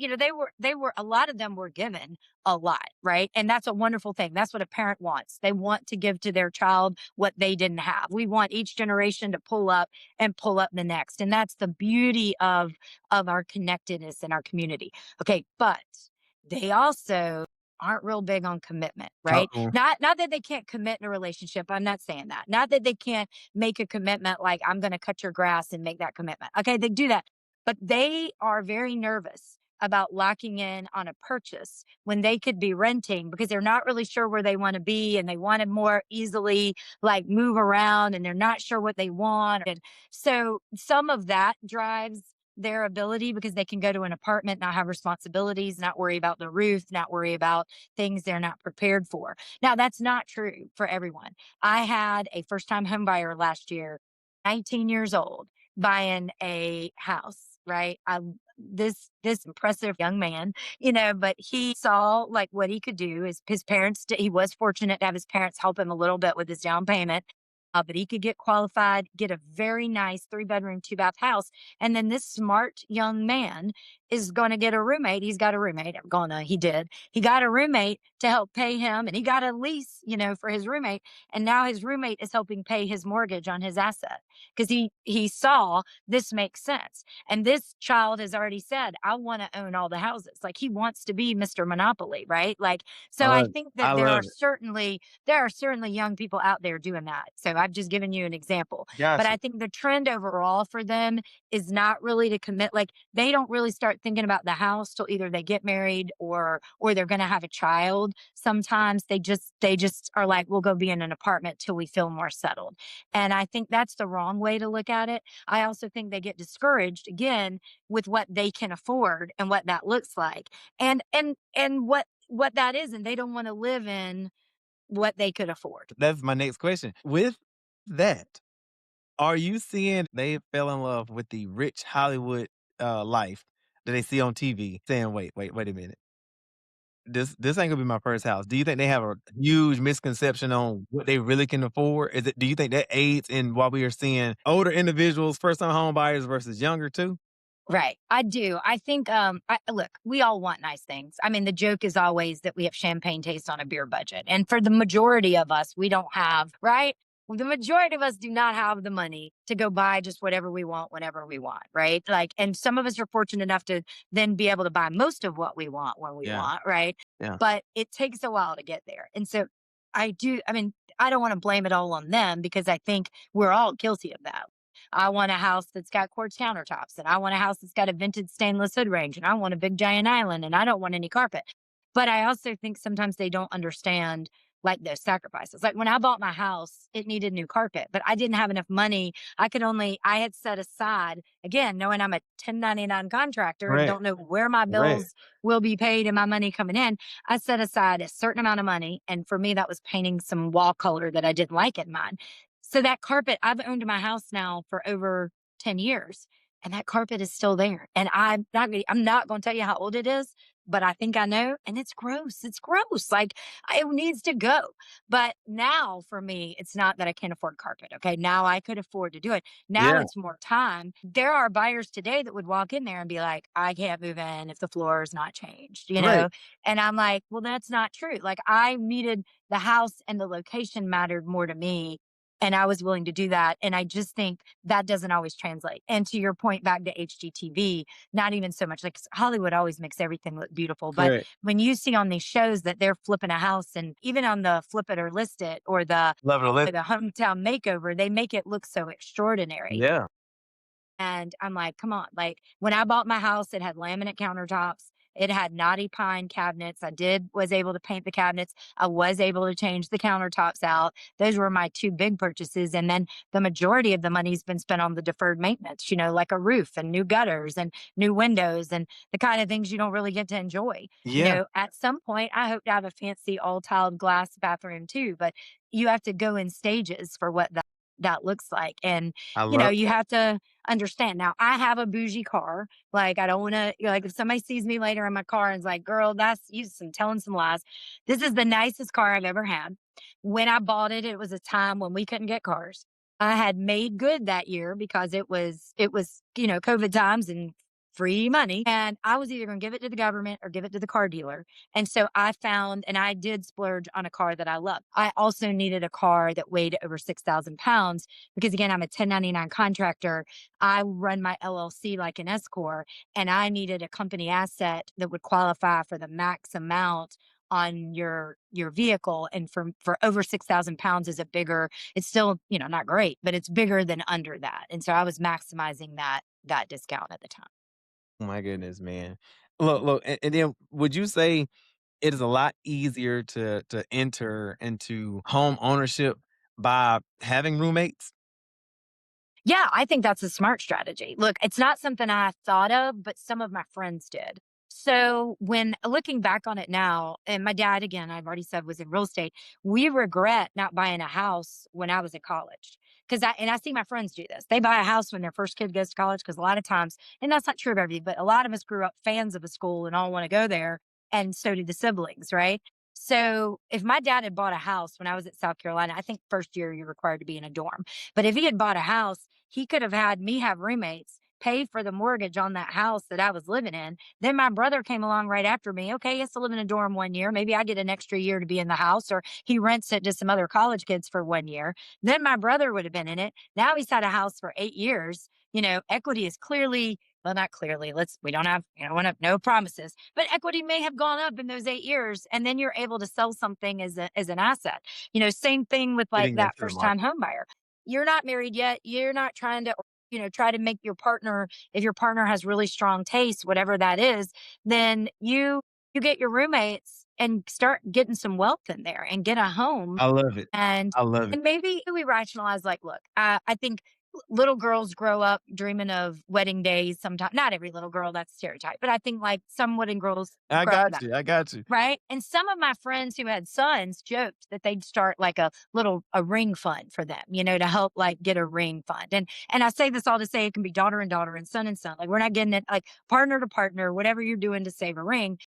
they were a lot of them were given a lot, right? And that's a wonderful thing. That's what a parent wants. They want to give to their child what they didn't have. We want each generation to pull up and pull up the next. And that's the beauty of our connectedness in our community. Okay, but they also aren't real big on commitment, Talk right? to 'em. Not that they can't commit in a relationship. I'm not saying that. Not that they can't make a commitment like, I'm going to cut your grass and make that commitment. Okay, they do that. But they are very nervous about locking in on a purchase when they could be renting, because they're not really sure where they want to be, and they want to more easily like move around, and they're not sure what they want. And so some of that drives their ability, because they can go to an apartment, not have responsibilities, not worry about the roof, not worry about things they're not prepared for. Now, that's not true for everyone. I had a first time home buyer last year, 19 years old, buying a house, right? This impressive young man, but he saw like what he could do. His parents, he was fortunate to have his parents help him a little bit with his down payment. But he could get qualified, get a very nice 3 bedroom, 2 bath house. And then this smart young man is going to get a roommate. He's got a roommate. He did. He got a roommate to help pay him, and he got a lease, for his roommate. And now his roommate is helping pay his mortgage on his asset because he saw this makes sense. And this child has already said, I want to own all the houses. Like he wants to be Mr. Monopoly, right? Like, I so I love it. think I that love it. there are certainly young people out there doing that. So I've just given you an example. But Gotcha. I think the trend overall for them is not really to commit. Like they don't really start thinking about the house till either they get married or they're going to have a child. Sometimes they just are like, we'll go be in an apartment till we feel more settled. And I think that's the wrong way to look at it. I also think they get discouraged again with what they can afford and what that looks like. And what that is, and they don't want to live in what they could afford. That's my next question. With that, are you seeing they fell in love with the rich Hollywood life that they see on TV, saying, wait a minute. This ain't gonna be my first house. Do you think they have a huge misconception on what they really can afford? Do you think that aids in why we are seeing older individuals, first time home buyers versus younger too? Right. I do. I think, look, we all want nice things. I mean, the joke is always that we have champagne taste on a beer budget. And for the majority of us, we don't have, right? Well, the majority of us do not have the money to go buy just whatever we want whenever we want, right? Like, and some of us are fortunate enough to then be able to buy most of what we want when we Yeah, want, right? yeah. But it takes a while to get there. And so I mean, I don't want to blame it all on them because I think we're all guilty of that. I want a house that's got quartz countertops, and I want a house that's got a vintage stainless hood range, and I want a big giant island, and I don't want any carpet. But I also think sometimes they don't understand like those sacrifices. Like when I bought my house, it needed new carpet, but I didn't have enough money. I had set aside, again, knowing I'm a 1099 contractor and Right, don't know where my right. bills will be paid and my money coming in. I set aside a certain amount of money. And for me, that was painting some wall color that I didn't like in mine. So that carpet, I've owned my house now for over 10 years and that carpet is still there. And I'm not going to tell you how old it is, but I think I know. And it's gross. It's gross. Like it needs to go. But now for me, it's not that I can't afford carpet. Okay. Now I could afford to do it. Now Yeah, it's more time. There are buyers today that would walk in there and be like, I can't move in if the floor is not changed, right. And I'm like, well, that's not true. Like I needed the house and the location mattered more to me. And I was willing to do that. And I just think that doesn't always translate. And to your point back to HGTV, not even so much like Hollywood always makes everything look beautiful. But Correct. when you see on these shows that they're flipping a house and even on the flip it or list it Love it or or list. the hometown makeover, they make it look so extraordinary. Yeah. And I'm like, come on. Like when I bought my house, it had laminate countertops. It had knotty pine cabinets. Was able to paint the cabinets. I was able to change the countertops out. Those were my two big purchases. And then the majority of the money's been spent on the deferred maintenance, like a roof and new gutters and new windows and the kind of things you don't really get to enjoy. Yeah. At some point, I hope to have a fancy all tiled glass bathroom too, but you have to go in stages for what that looks like. And, I love you have to understand. Now, I have a bougie car. Like, I don't want to, like, if somebody sees me later in my car and is like, girl, that's you some telling some lies. This is the nicest car I've ever had. When I bought it, it was a time when we couldn't get cars. I had made good that year because it was, COVID times and free money. And I was either going to give it to the government or give it to the car dealer. And so I found, and I did splurge on a car that I loved. I also needed a car that weighed over 6,000 pounds because, again, I'm a 1099 contractor. I run my LLC like an S Corp, and I needed a company asset that would qualify for the max amount on your vehicle. And for over 6,000 pounds is a bigger, it's still, not great, but it's bigger than under that. And so I was maximizing that discount at the time. Oh my goodness, man. Look, and then would you say it is a lot easier to enter into home ownership by having roommates? Yeah, I think that's a smart strategy. Look, it's not something I thought of, but some of my friends did. So when looking back on it now, and my dad, again, I've already said was in real estate, we regret not buying a house when I was at college. I see my friends do this. They buy a house when their first kid goes to college because a lot of times, and that's not true of everybody, but a lot of us grew up fans of a school and all want to go there. And so did the siblings, right? So if my dad had bought a house when I was at South Carolina, I think first year you're required to be in a dorm. But if he had bought a house, he could have had me have roommates, pay for the mortgage on that house that I was living in. Then my brother came along right after me. Okay, he has to live in a dorm 1 year. Maybe I get an extra year to be in the house, or he rents it to some other college kids for 1 year. Then my brother would have been in it. Now he's had a house for 8 years. Equity is clearly, well, not clearly. We don't have, want to, no promises, but equity may have gone up in those 8 years. And then you're able to sell something as an asset. Same thing with like Getting that into the first market. time home buyer. You're not married yet. You're not trying to, try to make your partner, if your partner has really strong taste, whatever that is, then you get your roommates and start getting some wealth in there and get a home. I love it. and I love it. and maybe we rationalize, like, look, I think little girls grow up dreaming of wedding days sometimes. Not every little girl, that's a stereotype, but I think like some wedding girls I grow up got that. you. I got you. Right. And some of my friends who had sons joked that they'd start like a ring fund for them, to help like get a ring fund. And I say this all to say it can be daughter and daughter and son. Like, we're not getting it like partner to partner, whatever you're doing to save a ring.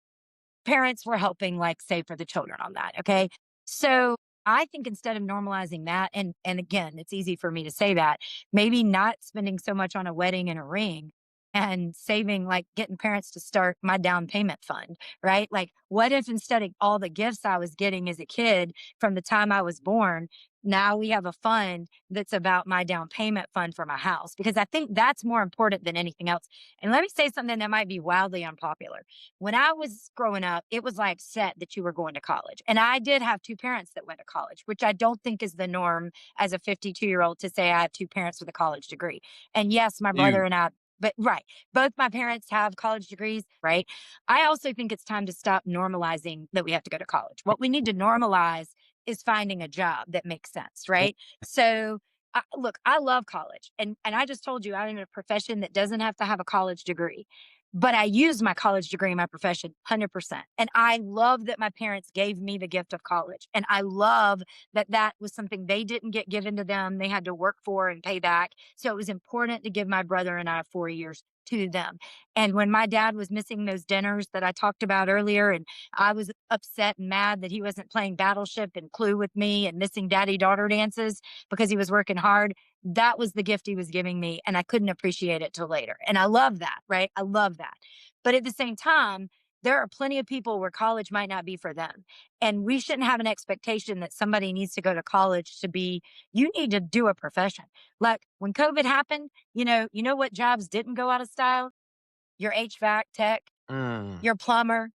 Parents were helping like save for the children on that. Okay. So I think instead of normalizing that, and again, it's easy for me to say that, maybe not spending so much on a wedding and a ring, and saving, like getting parents to start my down payment fund, right? Like, what if instead of all the gifts I was getting as a kid from the time I was born, now we have a fund that's about my down payment fund for my house? Because I think that's more important than anything else. And let me say something that might be wildly unpopular. When I was growing up, it was like set that you were going to college. And I did have two parents that went to college, which I don't think is the norm as a 52-year-old to say I have two parents with a college degree. And yes, my brother You. and I, but right, both my parents have college degrees, right? I also think it's time to stop normalizing that we have to go to college. What we need to normalize is finding a job that makes sense, right? So, look, I love college, and I just told you I'm in a profession that doesn't have to have a college degree, but I use my college degree in my profession 100%. And I love that my parents gave me the gift of college. And I love that that was something they didn't get given to them. They had to work for and pay back. So it was important to give my brother and I 4 years to them. And when my dad was missing those dinners that I talked about earlier, and I was upset and mad that he wasn't playing Battleship and Clue with me and missing daddy daughter dances because he was working hard, that was the gift he was giving me, and I couldn't appreciate it till later. And I love that, right? I love that. But at the same time, there are plenty of people where college might not be for them. And we shouldn't have an expectation that somebody needs to go to college to be, you need to do a profession. Like when COVID happened, you know what jobs didn't go out of style? Your HVAC tech, Mm. your plumber,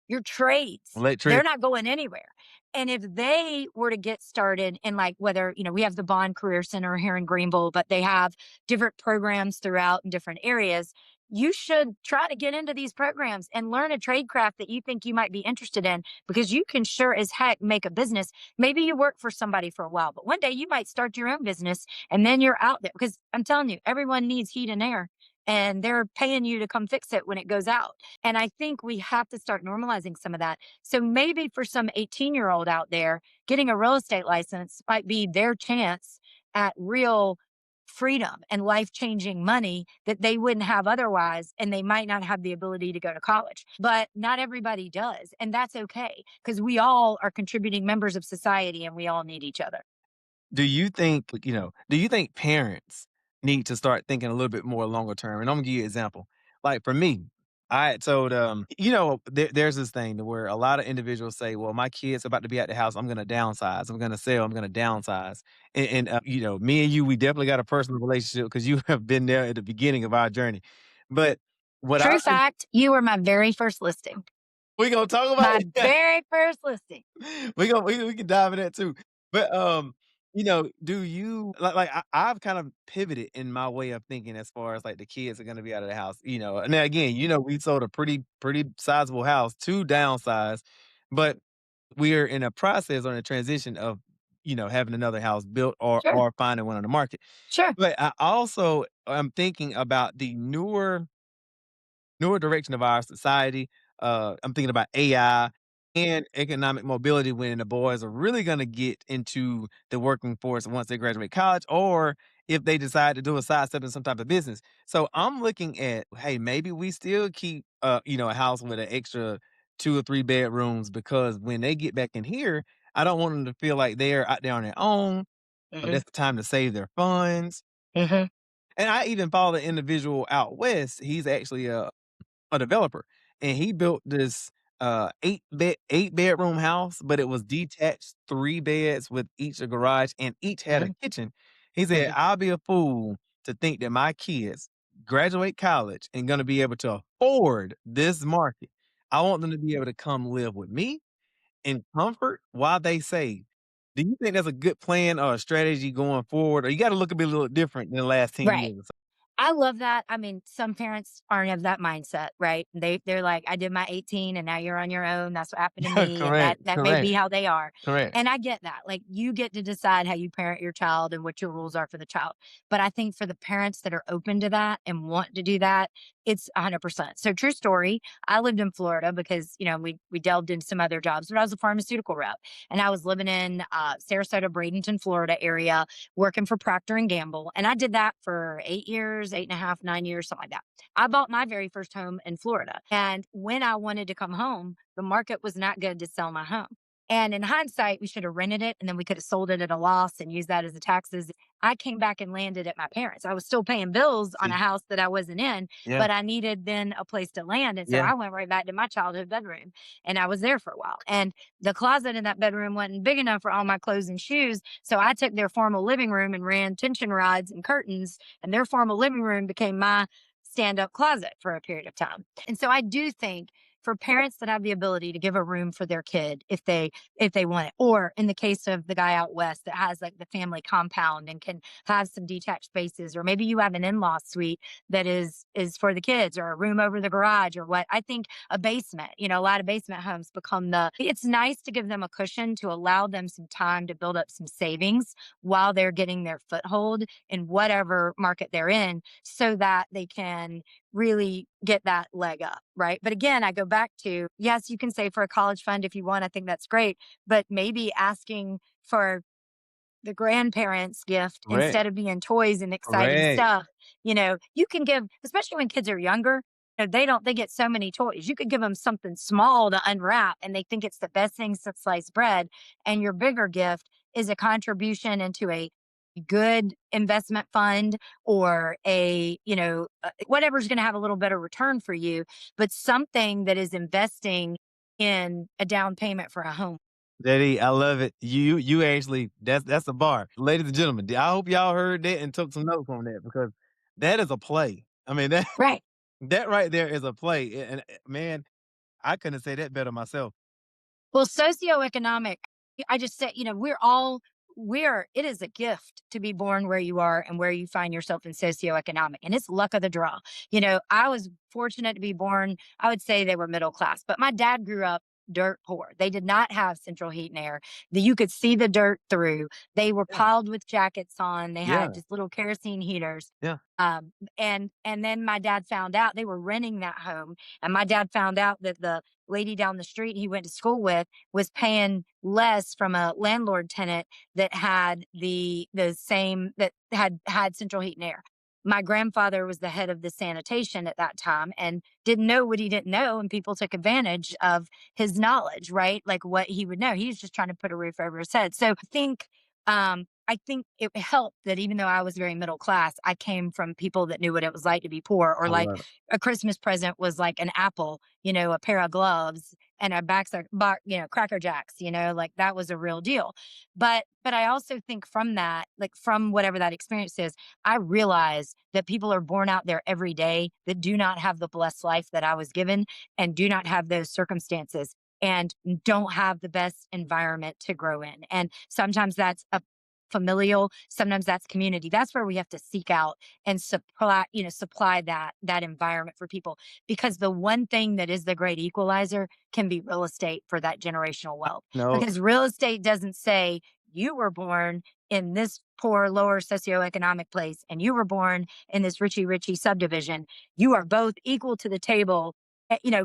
your trades, they're Electric. not going anywhere. And if they were to get started in, like, whether, we have the Bond Career Center here in Greenville, but they have different programs throughout in different areas. You should try to get into these programs and learn a trade craft that you think you might be interested in, because you can sure as heck make a business. Maybe you work for somebody for a while, but one day you might start your own business, and then you're out there, because I'm telling you, everyone needs heat and air, and they're paying you to come fix it when it goes out. And I think we have to start normalizing some of that. So maybe for some 18-year-old out there, getting a real estate license might be their chance at real freedom and life changing money that they wouldn't have otherwise. And they might not have the ability to go to college, but not everybody does. And that's okay, because we all are contributing members of society and we all need each other. Do you think parents need to start thinking a little bit more longer term? And I'm gonna give you an example. Like for me, I had told there's this thing to where a lot of individuals say, "Well, my kid's about to be at the house. I'm gonna downsize. I'm gonna sell. I'm gonna downsize." And me and you, we definitely got a personal relationship because you have been there at the beginning of our journey. But what True I've been, fact, you were my very first listing. we gonna talk about My it. very first listing. We can dive in that too. But do you I've kind of pivoted in my way of thinking as far as like the kids are gonna be out of the house, And now again, we sold a pretty sizable house to downsize, but we're in a process or in a transition of, having another house built or Sure. or finding one on the market. Sure. But I also am thinking about the newer direction of our society. I'm thinking about AI and economic mobility when the boys are really going to get into the working force once they graduate college, or if they decide to do a sidestep in some type of business. So I'm looking at, hey, maybe we still keep, a house with an extra 2 or 3 bedrooms because when they get back in here, I don't want them to feel like they're out there on their own. Hmm. That's the time to save their funds. Hmm. And I even follow the individual out west. He's actually a developer, and he built this 8 bedroom house, but it was detached 3 beds with each a garage, and each had a Mhm. kitchen. He said, "I'll be a fool to think that my kids graduate college and gonna be able to afford this market. I want them to be able to come live with me in comfort while they save." Do you think that's a good plan or a strategy going forward, or you got to look a bit a little different than the last 10 Right. years? I love that. I mean, some parents aren't of that mindset, right? They're like, I did my 18 and now you're on your own. That's what happened to me. And Correct, that may be correct, how they are. correct. And I get that. Like you get to decide how you parent your child and what your rules are for the child. But I think for the parents that are open to that and want to do that, it's 100%. So true story. I lived in Florida because, we delved into some other jobs, but I was a pharmaceutical rep and I was living in Sarasota, Bradenton, Florida area working for Procter and Gamble. And I did that for 8 years, 8.5, 9 years, something like that. I bought my very first home in Florida. And when I wanted to come home, the market was not good to sell my home. And in hindsight, we should have rented it and then we could have sold it at a loss and used that as the taxes. I came back and landed at my parents. I was still paying bills on a See, house that I wasn't in, yeah, but I needed then a place to land. And so yeah. I went right back to my childhood bedroom and I was there for a while. And the closet in that bedroom wasn't big enough for all my clothes and shoes. So I took their formal living room and ran tension rods and curtains, and their formal living room became my stand up closet for a period of time. And so I do think for parents that have the ability to give a room for their kid if they want it, or in the case of the guy out west that has like the family compound and can have some detached spaces, or maybe you have an in-law suite that is for the kids, or a room over the garage, or what. I think a basement, a lot of basement homes become the it's nice to give them a cushion to allow them some time to build up some savings while they're getting their foothold in whatever market they're in so that they can really get that leg up, right? But again, I go back to, yes, you can save for a college fund if you want. I think that's great, but maybe asking for the grandparents' gift Correct, instead of being toys and exciting correct. stuff. You can give, especially when kids are younger, they get so many toys. You could give them something small to unwrap and they think it's the best thing since sliced bread. And your bigger gift is a contribution into a good investment fund, or whatever's going to have a little better return for you, but something that is investing in a down payment for a home. Daddy, I love it. You actually that's a bar. Ladies and gentlemen, I hope y'all heard that and took some notes on that because that is a play. I mean, that Right. that right there is a play. And man, I couldn't say that better myself. Well, socioeconomic, I just said, it is a gift to be born where you are and where you find yourself in socioeconomic. And it's luck of the draw. I was fortunate to be born, I would say they were middle class, but my dad grew up dirt poor. They did not have central heat and air. You could see the dirt through. They were Yeah, piled with jackets on. They had yeah, just little kerosene heaters. yeah. And then my dad found out they were renting that home. And my dad found out that the lady down the street he went to school with was paying less from a landlord tenant that had the same that had central heat and air. My grandfather was the head of the sanitation at that time and didn't know what he didn't know, and people took advantage of his knowledge, right? Like what he would know. He was just trying to put a roof over his head. So I think it helped that even though I was very middle class, I came from people that knew what it was like to be poor, or I like love it. a Christmas present was like an apple, a pair of gloves and a Cracker Jacks, like that was a real deal. But I also think from that, like from whatever that experience is, I realize that people are born out there every day that do not have the blessed life that I was given and do not have those circumstances and don't have the best environment to grow in. And sometimes that's a familial, sometimes that's community. That's where we have to seek out and supply that environment for people, because the one thing that is the great equalizer can be real estate for that generational wealth. No, Because real estate doesn't say you were born in this poor lower socioeconomic place and you were born in this richy subdivision. You are both equal to the table.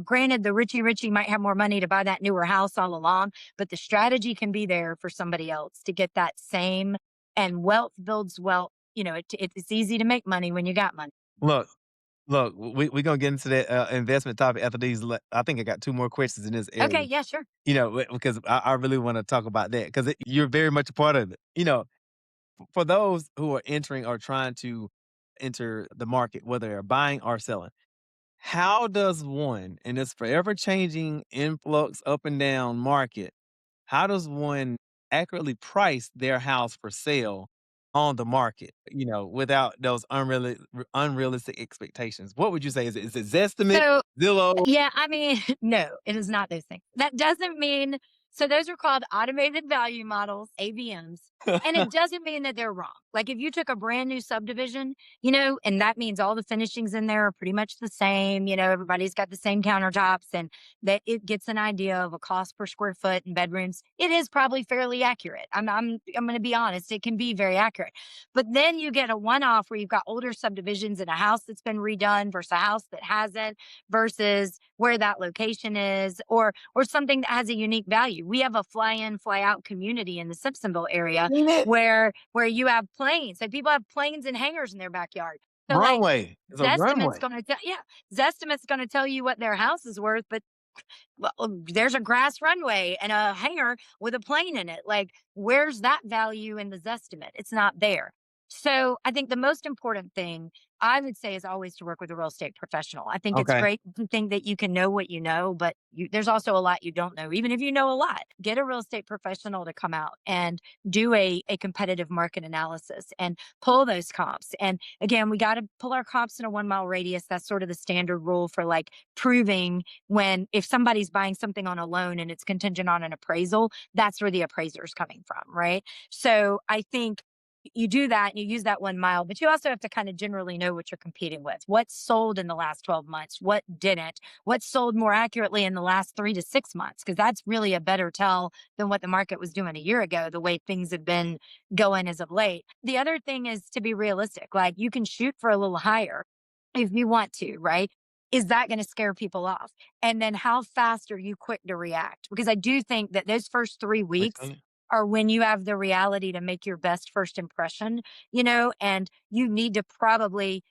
Granted, the richy might have more money to buy that newer house all along, but the strategy can be there for somebody else to get that same. And wealth builds wealth. It's easy to make money when you got money. look, look, we gonna get into that investment topic after these. I think I got two more questions in this Okay, area. yeah, sure. Because I really want to talk about that because you're very much a part of it. For those who are entering or trying to enter the market, whether they're buying or selling. How does one in this forever changing influx up and down market, how does one accurately price their house for sale on the market, without those unrealistic expectations? What would you say? Is it Zestimate, So Zillow? yeah, I mean, no, it is not those things. That doesn't mean, so those are called automated value models, AVMs. And it doesn't mean that they're wrong. Like if you took a brand new subdivision, and that means all the finishings in there are pretty much the same, everybody's got the same countertops and that it gets an idea of a cost per square foot and bedrooms. It is probably fairly accurate. I'm going to be honest, it can be very accurate. But then you get a one-off where you've got older subdivisions and a house that's been redone versus a house that hasn't versus where that location is or something that has a unique value. We have a fly in fly out community in the Simpsonville area Ain't it? where you have planes. Like people have planes and hangars in their backyard. So like Runway. It's a Zestimate's runway. going to tell yeah, Zestimate's going to tell you what their house is worth, but well, there's a grass runway and a hangar with a plane in it. Like, where's that value in the Zestimate? It's not there. So I think the most important thing I would say is always to work with a real estate professional. I think it's Okay. great to think that you can know what you know, but there's also a lot you don't know. Even if you know a lot, get a real estate professional to come out and do a competitive market analysis and pull those comps. And again, we got to pull our comps in a 1 mile radius. That's sort of the standard rule for like proving when if somebody's buying something on a loan and it's contingent on an appraisal, that's where the appraiser is coming from, right? So I think you do that and you use that 1 mile, but you also have to kind of generally know what you're competing with. What sold in the last 12 months? What didn't? What sold more accurately in the last 3 to 6 months? Because that's really a better tell than what the market was doing a year ago, the way things have been going as of late. The other thing is to be realistic. Like you can shoot for a little higher if you want to, right? Is that going to scare people off? And then how fast are you quick to react? Because I do think that those first 3 weeks are when you have the reality to make your best first impression, and you need to probably,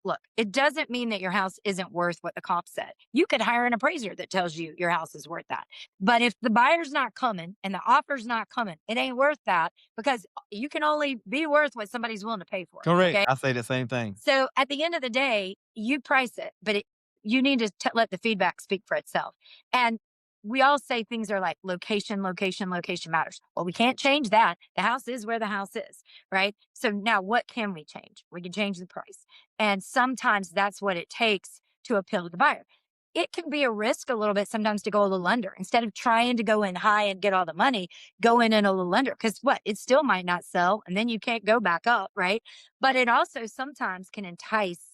look, it doesn't mean that your house isn't worth what the comp said. You could hire an appraiser that tells you your house is worth that. But if the buyer's not coming and the offer's not coming, it ain't worth that because you can only be worth what somebody's willing to pay for it. Correct. Okay. I say the same thing. So at the end of the day, you price it, but you need to let the feedback speak for itself. And we all say things are like location, location, location matters. Well, we can't change that. The house is where the house is, right? So now what can we change? We can change the price. And sometimes that's what it takes to appeal to the buyer. It can be a risk a little bit sometimes to go a little under. Instead of trying to go in high and get all the money, go in and a little under because what? It still might not sell and then you can't go back up, right? But it also sometimes can entice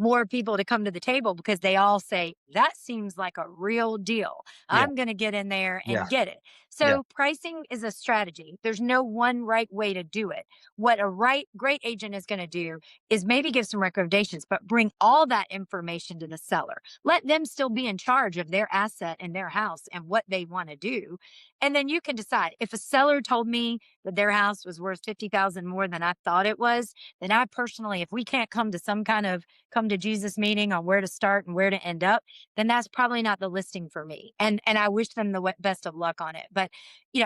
more people to come to the table because they all say, that seems like a real deal. Yeah. I'm going to get in there Yeah. and get it. Yeah. So pricing is a strategy. There's no one right way to do it. What a great agent is going to do is maybe give some recommendations, but bring all that information to the seller. Let them still be in charge of their asset and their house and what they want to do. And then you can decide if a seller told me that their house was worth 50,000 more than I thought it was, then I personally, if we can't come to some kind of come to Jesus meeting on where to start and where to end up, then that's probably not the listing for me. And I wish them the best of luck on it. But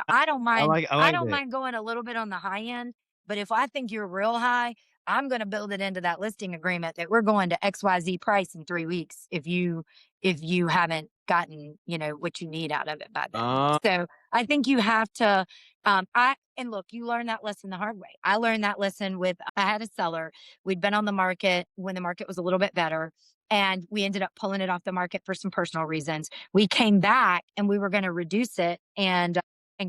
I don't I mind. like I I like don't that. mind going a little bit on the high end. But if I think you're real high, I'm going to build it into that listing agreement that we're going to XYZ price in 3 weeks if you haven't gotten what you need out of it by then. Uh, So I think you have to. And look, you learn that lesson the hard way. I learned that lesson I had a seller. We'd been on the market when the market was a little bit better. And we ended up pulling it off the market for some personal reasons. We came back and we were going to reduce it and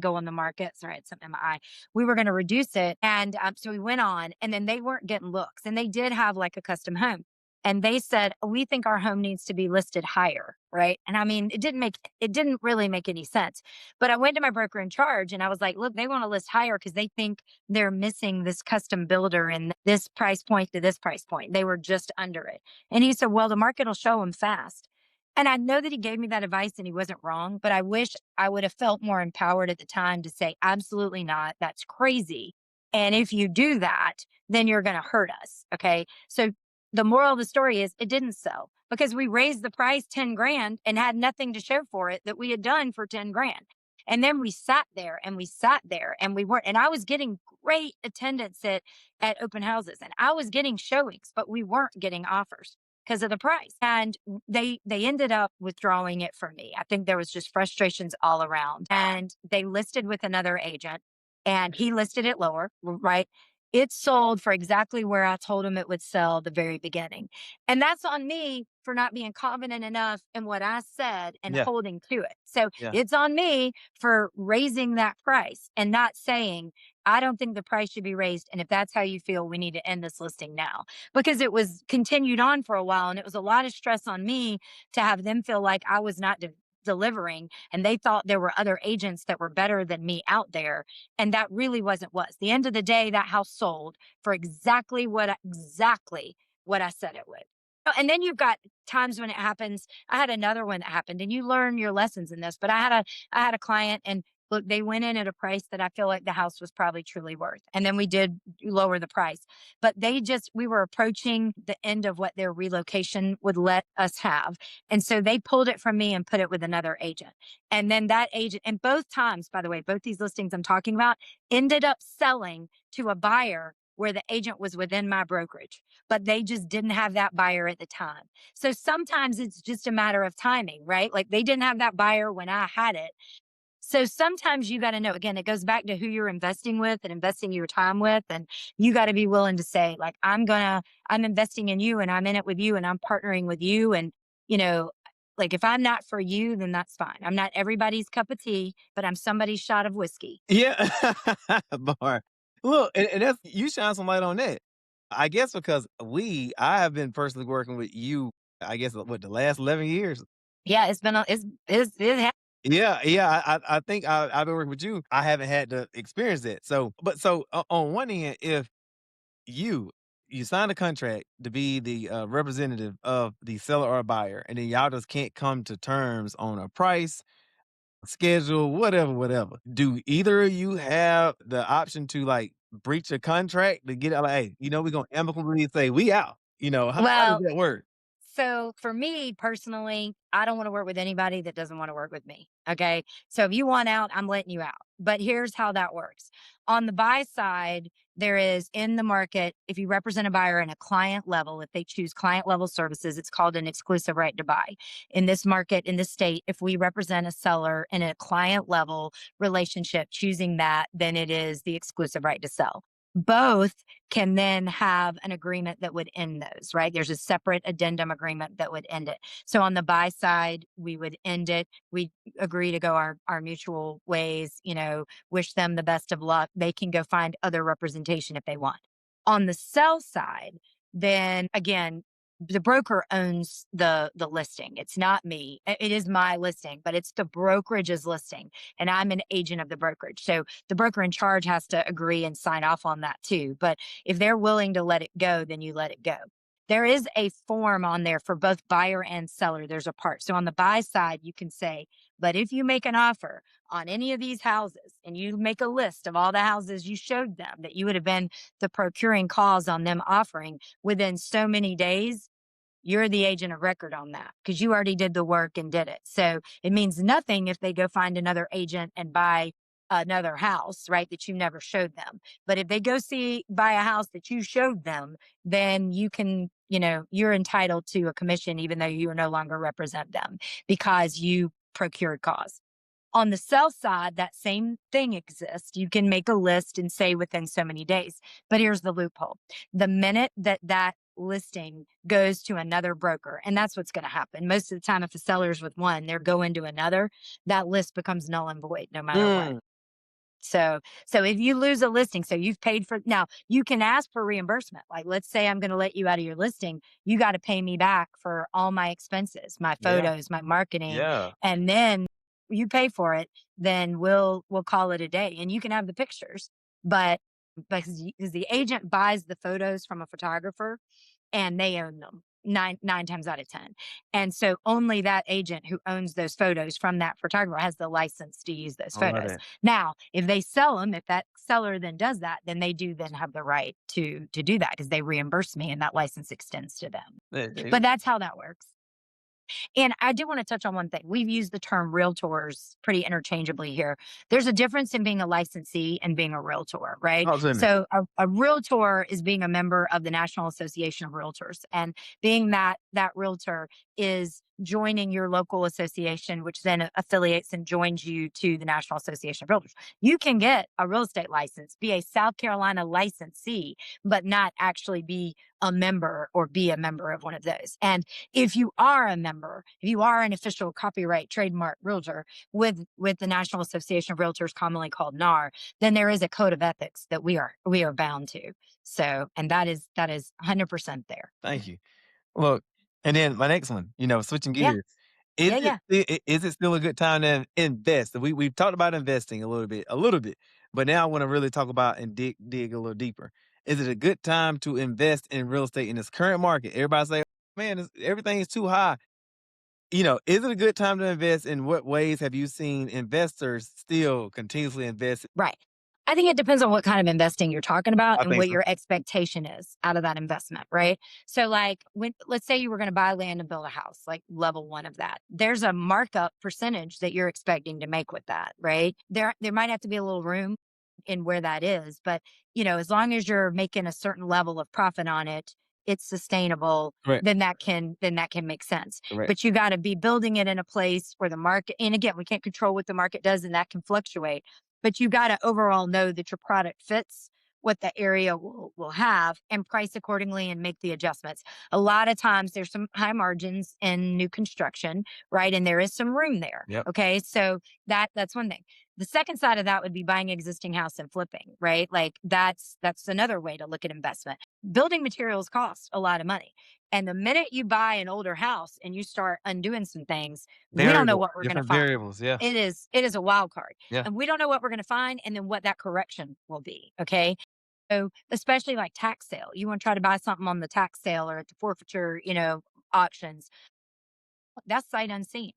go on the market. Sorry, I had something in my eye. We were going to reduce it. And so we went on and then they weren't getting looks and they did have like a custom home. And they said, we think our home needs to be listed higher. Right. And I mean, it didn't really make any sense. But I went to my broker in charge and I was like, look, they want to list higher because they think they're missing this custom builder in this price point to this price point. They were just under it. And he said, well, the market will show them fast. And I know that he gave me that advice and he wasn't wrong, but I wish I would have felt more empowered at the time to say, absolutely not. That's crazy. And if you do that, then you're going to hurt us. Okay. So the moral of the story is it didn't sell because we raised the price 10 grand and had nothing to show for it that we had done for 10 grand. And then we sat there and we sat there and we weren't, and I was getting great attendance at open houses and I was getting showings, but we weren't getting offers because of the price. And they ended up withdrawing it from me. I think there was just frustrations all around. And they listed with another agent and he listed it lower, right? It sold for exactly where I told him it would sell the very beginning. And that's on me for not being confident enough in what I said and Yeah. holding to it. So Yeah. it's on me for raising that price and not saying, I don't think the price should be raised. And if that's how you feel, we need to end this listing now. Because it was continued on for a while and it was a lot of stress on me to have them feel like I was not delivering and they thought there were other agents that were better than me out there, and that really wasn't was. The end of the day, that house sold for exactly what I said it would. Oh, and then you've got times when it happens. I had another one that happened, and you learn your lessons in this. But I had a client, and look, they went in at a price that I feel like the house was probably truly worth, and then we did lower the price. But we were approaching the end of what their relocation would let us have, and so they pulled it from me and put it with another agent. And then that agent, and both times, by the way, both these listings I'm talking about ended up selling to a buyer where the agent was within my brokerage, but they just didn't have that buyer at the time. So sometimes it's just a matter of timing, right? Like they didn't have that buyer when I had it. So sometimes you got to know, again, it goes back to who you're investing with and investing your time with. And you got to be willing to say, like, I'm investing in you and I'm in it with you and I'm partnering with you. And, you know, like if I'm not for you, then that's fine. I'm not everybody's cup of tea, but I'm somebody's shot of whiskey. Yeah. Bar. Look, and that's you shine some light on that. I guess because I have been personally working with you, I guess, what, the last 11 years? Yeah, it's been, Yeah, yeah, I think I've been working with you. I haven't had to experience that. On one end, if you you sign a contract to be the representative of the seller or buyer, and then y'all just can't come to terms on a price, schedule, whatever, whatever. Do either of you have the option to like breach a contract to get out? Like, hey, we're gonna amicably say we out. How does well, that work? so for me personally, I don't want to work with anybody that doesn't want to work with me. Okay. So if you want out, I'm letting you out. But here's how that works. On the buy side, there is in the market, if you represent a buyer in a client level, if they choose client level services, it's called an exclusive right to buy. In this market, in this state, if we represent a seller in a client level relationship, choosing that, then it is the exclusive right to sell. Both can then have an agreement that would end those, right? There's a separate addendum agreement that would end it. So on the buy side, we would end it. We agree to go our mutual ways, wish them the best of luck. They can go find other representation if they want. On the sell side, then again, the broker owns the listing. It's not me. It is my listing, but it's the brokerage's listing, and I'm an agent of the brokerage. So the broker in charge has to agree and sign off on that too. But if they're willing to let it go, then you let it go. There is a form on there for both buyer and seller. There's a part. So on the buy side, you can say, but if you make an offer on any of these houses and you make a list of all the houses you showed them that you would have been the procuring cause on them offering within so many days, you're the agent of record on that because you already did the work and did it. So it means nothing if they go find another agent and buy another house, right? That you never showed them. But if they go buy a house that you showed them, then you can, you're entitled to a commission, even though you no longer represent them because you procured cause. On the sell side, that same thing exists. You can make a list and say within so many days. But here's the loophole. The minute that listing goes to another broker, and that's what's going to happen. Most of the time, if the seller's with one, they're going to another, that list becomes null and void no matter what. Mm. So if you lose a listing, so you've paid for now, you can ask for reimbursement. Like let's say I'm going to let you out of your listing, you got to pay me back for all my expenses, my Yeah, photos, my marketing, yeah. and then you pay for it, then we'll call it a day and you can have the pictures. But because the agent buys the photos from a photographer and they own them nine times out of 10. And so only that agent who owns those photos from that photographer has the license to use those I love photos. that. Now, if they sell them, if that seller then does that, then they do then have the right to do that because they reimburse me and that license extends to them. There you But go. that's how that works. And I do want to touch on one thing. We've used the term realtors pretty interchangeably here. There's a difference in being a licensee and being a realtor, right? Oh, goodness. So a realtor is being a member of the National Association of Realtors, and being that realtor is joining your local association, which then affiliates and joins you to the National Association of Realtors. You can get a real estate license, be a South Carolina licensee, but not actually be a member or be a member of one of those. And if you are a member, if you are an official copyright trademark realtor with the National Association of Realtors, commonly called NAR, then there is a code of ethics that we are bound to. So, and that is 100% there. Thank you. Look, and then my next one, switching Yeah, gears. Is yeah, it yeah. is it still a good time to invest? We've talked about investing a little bit, but now I want to really talk about and dig a little deeper. Is it a good time to invest in real estate in this current market? Everybody say, "Man, everything is too high." Is it a good time to invest? In what ways have you seen investors still continuously invest? Right. I think it depends on what kind of investing you're talking about I and think what so. your expectation is out of that investment, right? So like when let's say you were going to buy land and build a house, like level 1 of that. There's a markup percentage that you're expecting to make with that, right? There might have to be a little room in where that is, but as long as you're making a certain level of profit on it, it's sustainable, Correct. then that can make sense. Correct. But you got to be building it in a place where the market, and again, we can't control what the market does and that can fluctuate, but you got to overall know that your product fits what the area will have and price accordingly and make the adjustments. A lot of times there's some high margins in new construction, right? And there is some room there. Yep. Okay. So that's one thing. The second side of that would be buying existing house and flipping, right? Like that's another way to look at investment. Building materials cost a lot of money. And the minute you buy an older house and you start undoing some things, we don't know Variable, what we're going to different find. variables. Yeah. It is a wild card, Yeah. and we don't know what we're going to find and then what that correction will be. Okay. So, especially like tax sale, you want to try to buy something on the tax sale or at the forfeiture, auctions. That's sight unseen.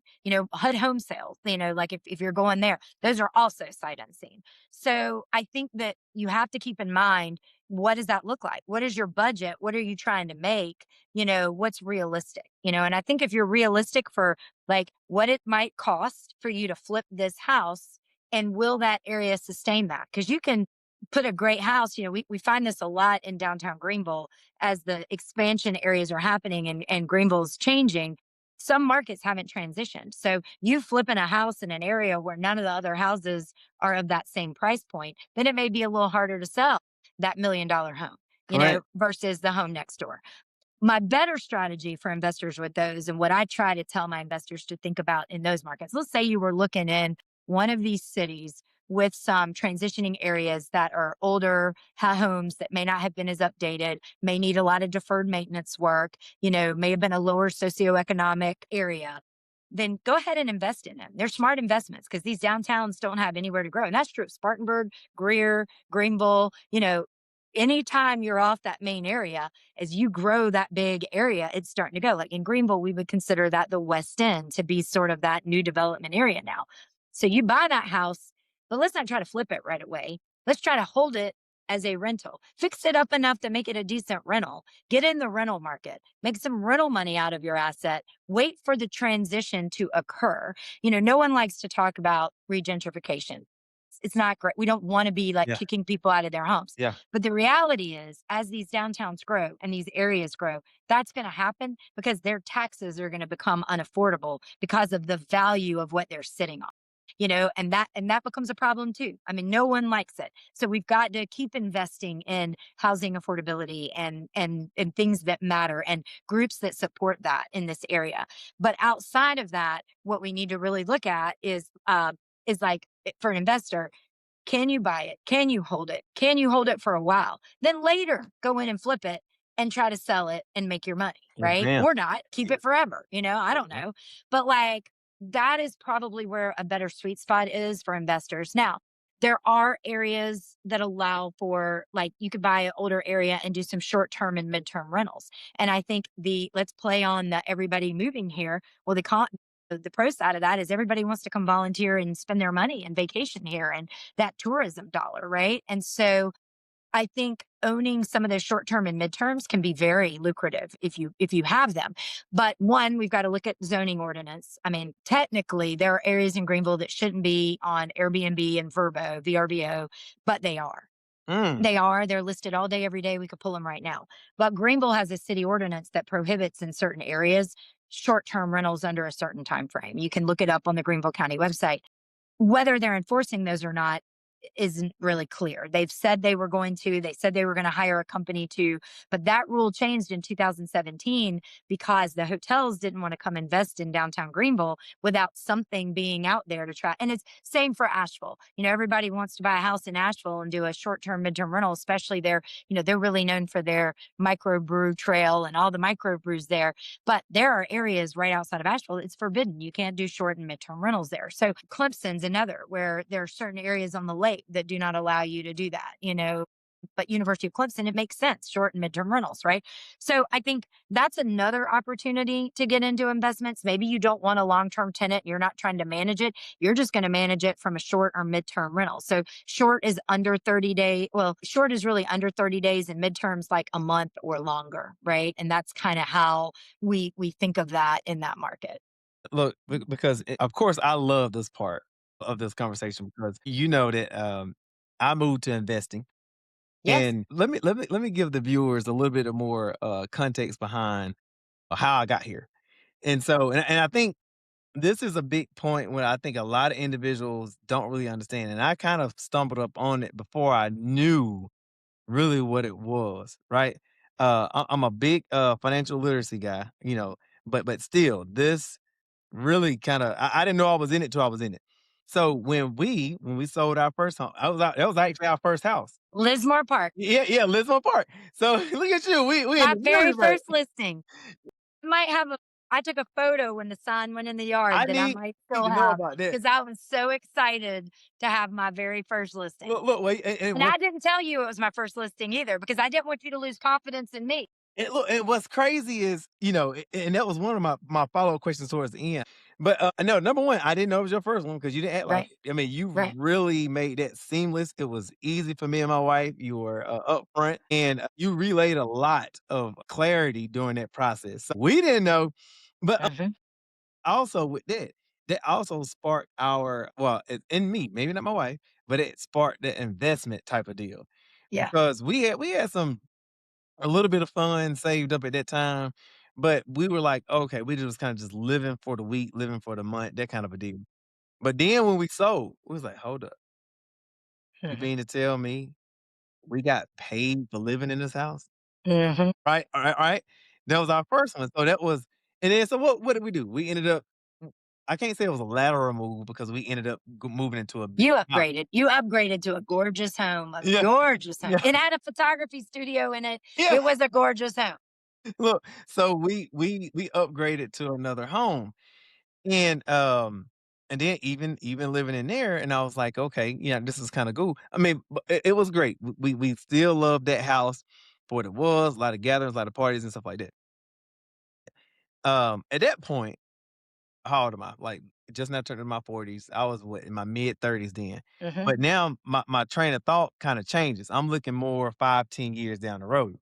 HUD home sales, like if you're going there, those are also sight unseen. So I think that you have to keep in mind, what does that look like? What is your budget? What are you trying to make? What's realistic? And I think if you're realistic for like what it might cost for you to flip this house, and will that area sustain that? Because you can put a great house. We find this a lot in downtown Greenville as the expansion areas are happening and Greenville's changing. Some markets haven't transitioned. So you flipping a house in an area where none of the other houses are of that same price point, then it may be a little harder to sell that $1 million home, Correct. versus the home next door. My better strategy for investors with those, and what I try to tell my investors to think about in those markets, let's say you were looking in one of these cities with some transitioning areas that are older homes that may not have been as updated, may need a lot of deferred maintenance work, may have been a lower socioeconomic area. Then go ahead and invest in them. They're smart investments because these downtowns don't have anywhere to grow. And that's true of Spartanburg, Greer, Greenville. Anytime you're off that main area, as you grow that big area, it's starting to go. Like in Greenville, we would consider that the West End to be sort of that new development area now. So you buy that house, but let's not try to flip it right away. Let's try to hold it as a rental. Fix it up enough to make it a decent rental. Get in the rental market. Make some rental money out of your asset. Wait for the transition to occur. No one likes to talk about regentrification. It's not great. We don't want to be like Yeah. kicking people out of their homes. Yeah. But the reality is, as these downtowns grow and these areas grow, that's going to happen because their taxes are going to become unaffordable because of the value of what they're sitting on. And that becomes a problem too. I mean, no one likes it. So we've got to keep investing in housing affordability and things that matter and groups that support that in this area. But outside of that, what we need to really look at is like for an investor, can you buy it? Can you hold it? Can you hold it for a while? Then later go in and flip it and try to sell it and make your money, Yes, right? ma'am. Or not, keep it forever. I don't know. But like that is probably where a better sweet spot is for investors. Now, there are areas that allow for like you could buy an older area and do some short-term and midterm rentals. And I think the let's play on the everybody moving here. Well, the pro side of that is everybody wants to come volunteer and spend their money and vacation here and that tourism dollar, right? And so I think owning some of those short term and midterms can be very lucrative if you have them. But one, we've got to look at zoning ordinance. I mean, technically, there are areas in Greenville that shouldn't be on Airbnb and VRBO, but they are. Mm, They are. They're listed all day, every day. We could pull them right now. But Greenville has a city ordinance that prohibits in certain areas short-term rentals under a certain time frame. You can look it up on the Greenville County website. Whether they're enforcing those or not isn't really clear. They've said they were going to, they said they were going to hire a company to, but that rule changed in 2017 because the hotels didn't want to come invest in downtown Greenville without something being out there to try. And it's same for Asheville. Everybody wants to buy a house in Asheville and do a short-term, midterm rental, especially they're really known for their microbrew trail and all the microbrews there. But there are areas right outside of Asheville, it's forbidden. You can't do short and midterm rentals there. So Clemson's another where there are certain areas on the lake that do not allow you to do that. But University of Clemson, it makes sense, short and midterm rentals, right? So I think that's another opportunity to get into investments. Maybe you don't want a long-term tenant, you're not trying to manage it. You're just going to manage it from a short or midterm rental. So short is under 30 days. Well, short is really under 30 days and midterms like a month or longer, right? And that's kind of how we think of that in that market. look, because of course I love this part of this conversation because you know that I moved to investing, Yes. and let me give the viewers a little bit of more context behind how I got here. And so, and I think this is a big point when I think a lot of individuals don't really understand. And I kind of stumbled up on it before I knew really what it was, right? I'm a big financial literacy guy, but still, this really kind of I didn't know I was in it till I was in it. So when we sold our first home, I was out. That was actually our first house. Lismore Park, Yeah, yeah, Lisbon Park. So look at you. We in my the very building, right? first listing. Might have a I took a photo when the sign went in the I yard that I need might need still to know have about that. because I was so excited to have my very first listing. Look, wait, and And what I didn't tell you it was my first listing either because I didn't want you to lose confidence in me. and look, and what's crazy is, and that was one of my follow-up questions towards the end. But, no, number 1, I didn't know it was your first one because you didn't act like Right, it. I mean, you right. really made that seamless. It was easy for me and my wife. You were, upfront, and, you relayed a lot of clarity during that process. So we didn't know, but, Mhm. also with that also sparked our well, in me, maybe not my wife, but it sparked the investment type of deal Yeah. because we had some a little bit of fun saved up at that time, but we were like, okay, we just kind of just living for the week, living for the month, that kind of a deal. But then when we sold, we was like, hold up, you Mhm. mean to tell me we got paid for living in this house? Mhm. Right, all right, all right. That was our first one. So that was, and then so what did we do? We ended up, I can't say it was a lateral move because we ended up moving into a big You house. upgraded. You upgraded to a gorgeous home, a Yeah, gorgeous home. yeah, It had a photography studio in it. yeah. It was a gorgeous home. Look, so we upgraded to another home. And, and then even living in there, and I was like, "Okay, yeah, this is kinda cool." I mean, it was great. We still loved that house for what it was, a lot of gatherings, a lot of parties and stuff like that. At that point, how old am I? Like, just now turning my 40s. I was, what, in my mid-30s then. Mhm. But now my train of thought kinda changes. I'm looking more 5, 10 years down the road.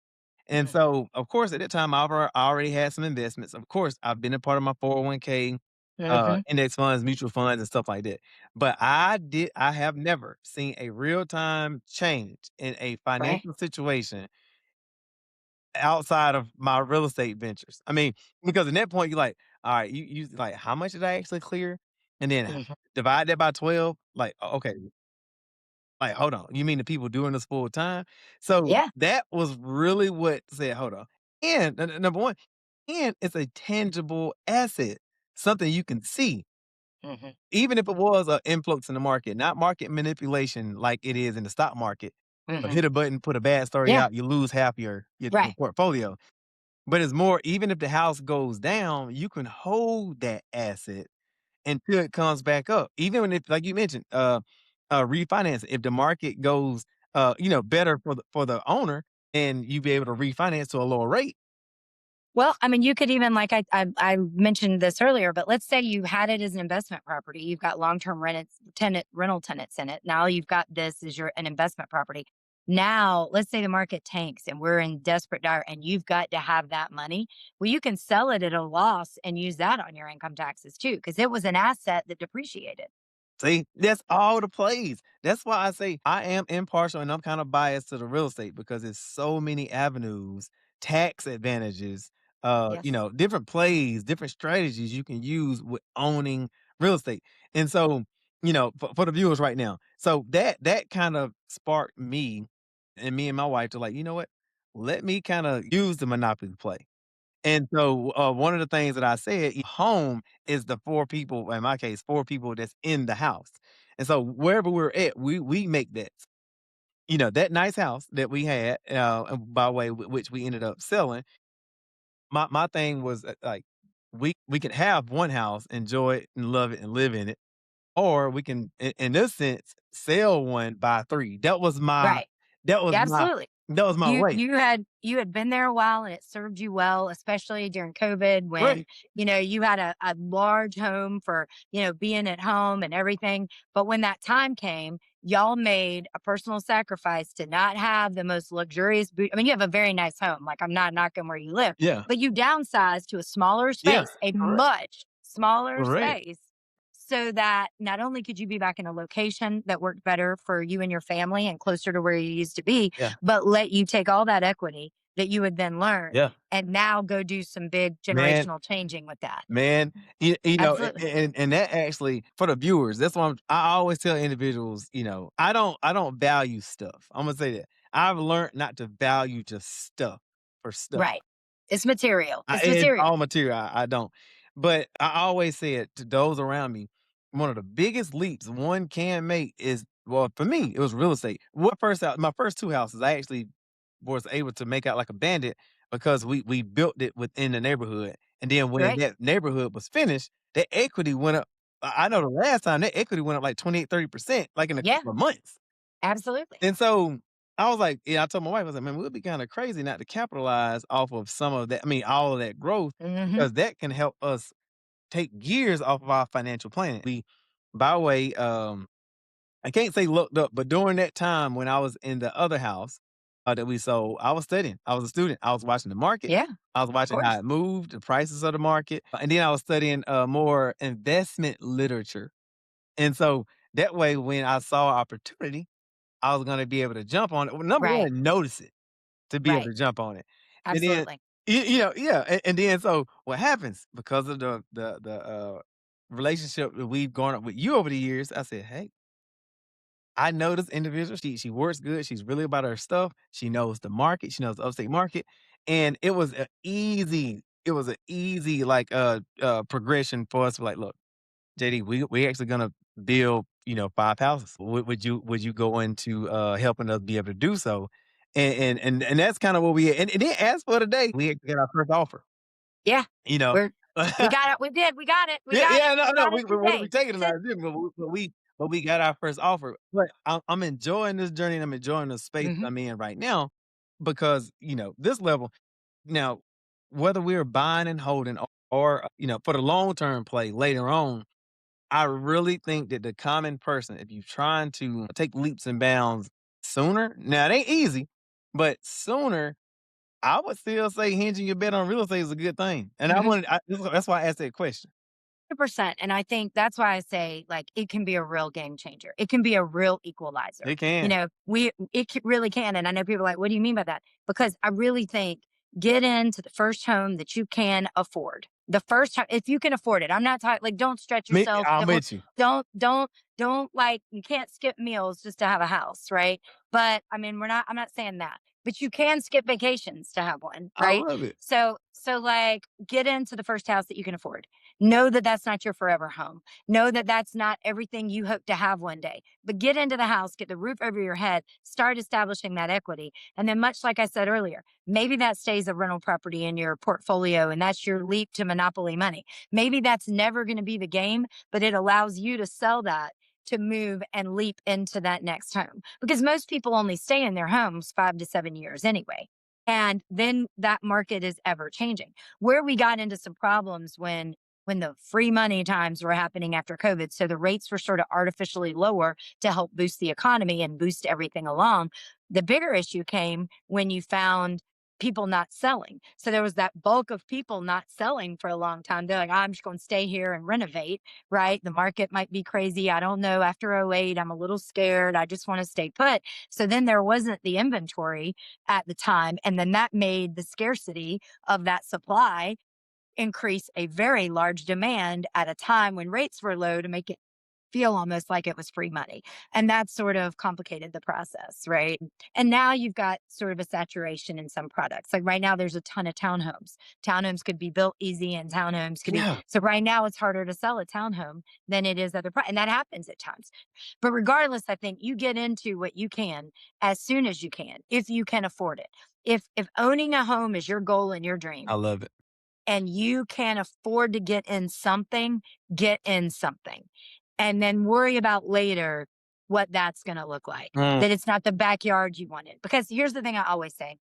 And Mhm. so, of course, at that time, I already had some investments. Of course, I've been a part of my 401k, Mhm. index funds, mutual funds, and stuff like that. But I have never seen a real time change in a Right. financial situation outside of my real estate ventures. I mean, because at that point, you're like, all right, you like, how much did I actually clear? And then Mhm. divide that by 12. Like, okay, like, hold on, you mean the people doing this full time? So Yeah. that was really what said, hold on. And number one, and it's a tangible asset, something you can see, Mhm. even if it was an influx in the market, not market manipulation like it is in the stock market. Mhm. Hit a button, put a bad story Yeah. out, you lose half your Right. portfolio. But it's more, even if the house goes down, you can hold that asset until it comes back up. Even when, if, like you mentioned, refinance. If the market goes, better for the owner, and you be able to refinance to a lower rate. Well, I mean, you could even like I mentioned this earlier, but let's say you had it as an investment property. You've got long-term rental tenants in it. Now you've got this as your an investment property. Now, let's say the market tanks and we're in desperate dire and you've got to have that money. Well, you can sell it at a loss and use that on your income taxes too, because it was an asset that depreciated. See, that's all the plays. That's why I say I am impartial and I'm kind of biased to the real estate because there's so many avenues, tax advantages, Yes. different plays, different strategies you can use with owning real estate. And so, for the viewers right now, so that kind of sparked me and my wife to like, you know what? Let me kind of use the monopoly play. And so, one of the things that I said, home is the 4 people, in my case, 4 people that's in the house. And so wherever we're at, we make that. That nice house that we had, and by way which we ended up selling, my thing was, like, we can have one house, enjoy it and love it and live in it, or we can, in this sense, sell one, buy 3. Right. That was Yeah, my absolutely. that was my You way. you had you had been there a while and it served you well, especially during COVID when, Right. you had a large home for, being at home and everything. But when that time came, y'all made a personal sacrifice to not have the most luxurious I mean, you have a very nice home. Like I'm not knocking where you live, Yeah. but you downsized to a smaller Yeah. space, a Correct. much smaller Correct. space so that not only could you be back in a location that worked better for you and your family and closer to where you used to be, Yeah. but let you take all that equity that you had then learned Yeah. and now go do some big Man, generational changing with that. Man, Absolutely. and that actually for the viewers, that's why I always tell individuals, I don't value stuff. I'm gonna say that. I've learned not to value just stuff for stuff. Right. It's material. It's It's material. all material. I don't. But I always say it to those around me. One of the biggest leaps one can make is, well, for me, it was real estate. My first 2 houses, I actually was able to make out like a bandit because we built it within the neighborhood. And then when Right. that neighborhood was finished, that equity went up. I know the last time that equity went up like 28, 30%, like in a Yeah. couple of months. Absolutely. And so I was like, yeah, I told my wife, I was like, man, we'll be kind of crazy not to capitalize off of some of that. I mean, all of that growth, Hmm. because that can help us take years off of our financial planning. By way, I can't say looked up, but during that time when I was in the other house that we sold, I was studying. I was a student. I was watching the market. Yeah. I was Of watching how course. it moved, the prices of the market, and then I was studying more investment literature. And so that way, when I saw opportunity, I was gonna be able to jump on it. Well, number Right. 1, notice it to be able Right. to jump on it. And then, Absolutely. yeah, and then so what happens because of the relationship that we've gone up with you over the years, I said, "Hey, I know this individual. She works good. She's really about her stuff. She knows the market. She knows the upstate market." And it was an easy like progression for us. Like, look, JD, we actually gonna build, 5 houses. Would you go into helping us be able to do so? And that's kind of what and then as for today, we actually got our first offer. Yeah. You know. We're we got it. We did. We got it. We Yeah, got it. yeah, no, We no, got it we today. taking it Today. out of them, but we got our first offer. But I'm enjoying this journey, and I'm enjoying the space Hmm. I'm in right now because, this level now, whether we're buying and holding or, for the long term play later on, I really think that the common person, if you're trying to take leaps and bounds sooner, now it ain't easy, but sooner, I would still say hinging your bet on real estate is a good thing. And that's why I asked that question. 100%. And I think that's why I say, like, it can be a real game changer. It can be a real equalizer. They can. Really can. And I know people are like, what do you mean by that? Because I really think get into the first home that you can afford. The first time, if you can afford it, I'm not talking like, don't stretch Me, yourself. I'm with you. Don't like, you can't skip meals just to have a house, right? But I mean, I'm not saying that, but you can skip vacations to have one, I right? love it. So like, get into the first house that you can afford. Know that that's not your forever home. Know that that's not everything you hope to have one day. But get into the house, get the roof over your head, start establishing that equity. And then, much like I said earlier, maybe that stays a rental property in your portfolio and that's your leap to monopoly money. Maybe that's never going to be the game, but it allows you to sell that to move and leap into that next home because most people only stay in their homes 5 to 7 years anyway. And then that market is ever changing. Where we got into some problems when the free money times were happening after COVID. So the rates were sort of artificially lower to help boost the economy and boost everything along. The bigger issue came when you found people not selling. So there was that bulk of people not selling for a long time. They're like, I'm just going to stay here and renovate, right? The market might be crazy. I don't know. After '08, I'm a little scared. I just want to stay put. So then there wasn't the inventory at the time. And then that made the scarcity of that supply increase a very large demand at a time when rates were low to make it feel almost like it was free money. And that sort of complicated the process, right? And now you've got sort of a saturation in some products. Like right now, there's a ton of townhomes. Townhomes could be built easy, and townhomes could be. Yeah. So right now, it's harder to sell a townhome than it is and that happens at times. But regardless, I think you get into what you can as soon as you can, if you can afford it. If owning a home is your goal and your I dream, love it. and you can afford to get in something, and then worry about later what that's going to look like. Mm, That it's not the backyard you wanted. Because here's the thing I always say,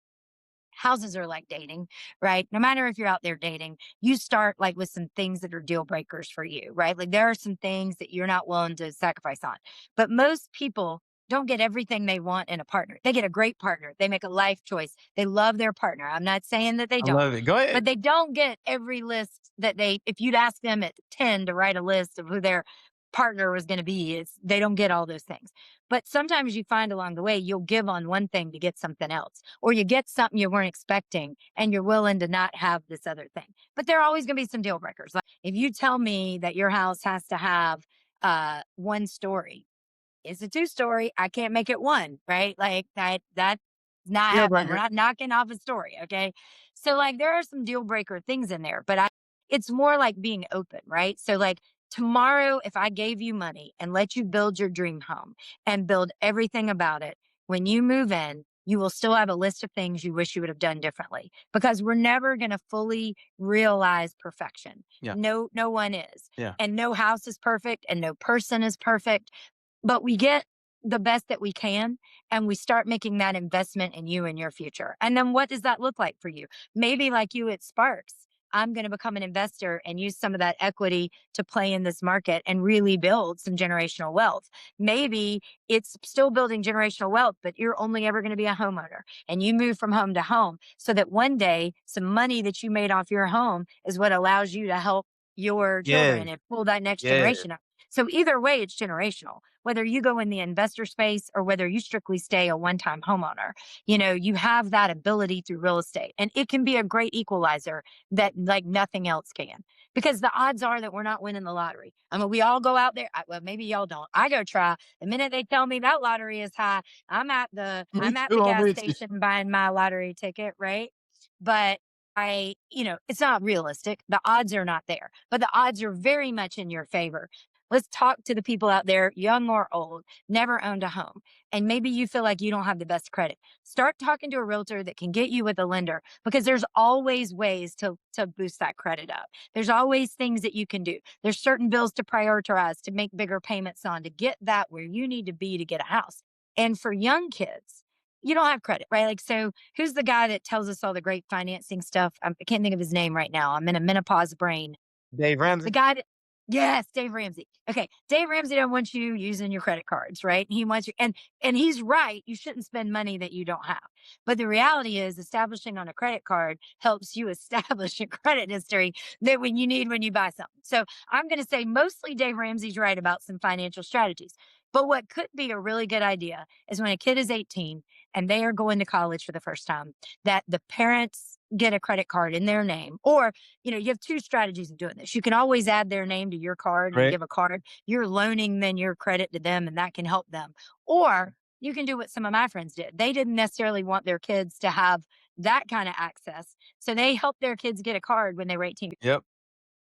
houses are like dating, right? No matter if you're out there dating, you start like with some things that are deal breakers for you, right? Like there are some things that you're not willing to sacrifice on. But most people don't get everything they want in a partner. They get a great partner. They make a life choice. They love their partner. I'm not saying that they I don't, love it. Go ahead. but they don't get every list that if you'd ask them at 10 to write a list of who their partner was going to be, they don't get all those things. But sometimes you find along the way, you'll give on one thing to get something else, or you get something you weren't expecting and you're willing to not have this other thing. But there are always going to be some deal breakers. Like if you tell me that your house has to have one story, it's a two-story. I can't make it one, right? Like that's not Deal happening. We're breaker. not knocking off a story. Okay. So like there are some deal breaker things in there, but it's more like being open, right? So like tomorrow, if I gave you money and let you build your dream home and build everything about it, when you move in, you will still have a list of things you wish you would have done differently, because we're never going to fully realize perfection. Yeah. No one is. Yeah. And no house is perfect and no person is perfect, but we get the best that we can, and we start making that investment in you and your future. And then what does that look like for you? Maybe like you at Sparks, I'm going to become an investor and use some of that equity to play in this market and really build some generational wealth. Maybe it's still building generational wealth, but you're only ever going to be a homeowner and you move from home to home, so that one day some money that you made off your home is what allows you to help your Yes. children and pull that next Yes. generation up. So either way, it's generational. Whether you go in the investor space or whether you strictly stay a one-time homeowner, you have that ability through real estate, and it can be a great equalizer that like nothing else can. Because the odds are that we're not winning the lottery. I mean, we all go out there. Well, maybe y'all don't. I go try. The minute they tell me that lottery is high, Me I'm at too. the I'm gas with you. station buying my lottery ticket, right? But it's not realistic. The odds are not there, but the odds are very much in your favor. Let's talk to the people out there, young or old, never owned a home. And maybe you feel like you don't have the best credit. Start talking to a realtor that can get you with a lender, because there's always ways to boost that credit up. There's always things that you can do. There's certain bills to prioritize, to make bigger payments on, to get that where you need to be to get a house. And for young kids, you don't have credit, right? Like, so who's the guy that tells us all the great financing stuff? I can't think of his name right now. I'm in a menopause brain. Dave The Ramsey. guy that Yes, Dave Ramsey. Okay, Dave Ramsey don't want you using your credit cards, right? He wants you, and he's right. You shouldn't spend money that you don't have. But the reality is, establishing on a credit card helps you establish a credit history that when you buy something. So I'm going to say mostly Dave Ramsey's right about some financial strategies. But what could be a really good idea is when a kid is 18 and they are going to college for the first time, that the parents get a credit card in their name. Or you have two strategies of doing this. You can always add their name to your card and Right. give a card. You're loaning then your credit to them, and that can help them. Or you can do what some of my friends did. They didn't necessarily want their kids to have that kind of access. So they helped their kids get a card when they were 18. Yep.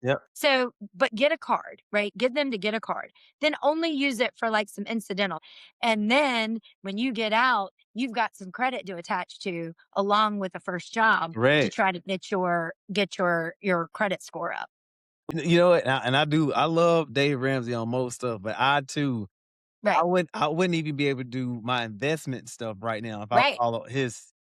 Yep. So, but get a card, right? Get them to get a card. Then only use it for like some incidental. And then when you get out, you've got some credit to attach to along with the first job to Right. try to get your credit score up. You know what? I love Dave Ramsey on most stuff, but Right. I wouldn't even be able to do my investment stuff right now if I Right. follow his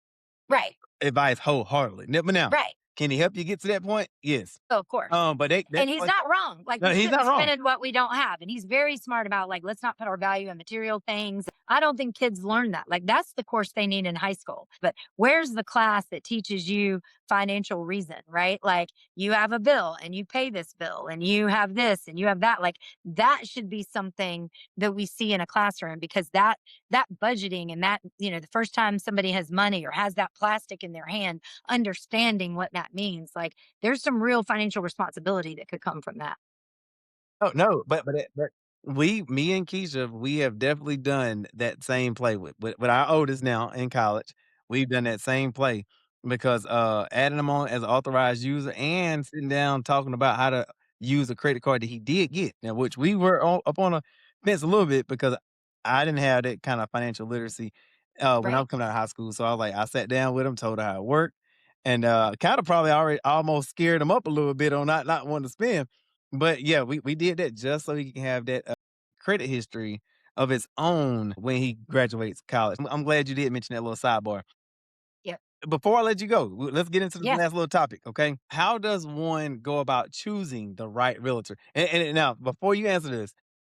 Right. advice wholeheartedly. But now, Right. can he help you get to that point? Yes. Oh, of course. But that And he's point, not wrong. Like, no, we he's not shouldn't wrong. spend what we don't have. And he's very smart about like, let's not put our value in material things. I don't think kids learn that. Like that's the course they need in high school. But where's the class that teaches you financial reason, right? Like you have a bill and you pay this bill and you have this and you have that. Like that should be something that we see in a classroom because that budgeting and that, the first time somebody has money or has that plastic in their hand, understanding what that means, like there's some real financial responsibility that could come from that. Oh, no, but me and Keisha, we have definitely done that same play with our oldest now in college. We've done that same play because, adding him on as an authorized user and sitting down talking about how to use a credit card that he did get. Now, which we were up on a fence a little bit because I didn't have that kind of financial literacy, when I Right. was coming out of high school. So I sat down with him, told her how it worked, and, kinda probably already almost scared him up a little bit on not wanting to spend. But yeah, we did that just so he can have that, credit history of his own when he graduates college. I'm glad you did mention that little sidebar. Yeah. Before I let you go, let's get into this Yeah. last little topic, okay? How does one go about choosing the right realtor? And now, before you answer this,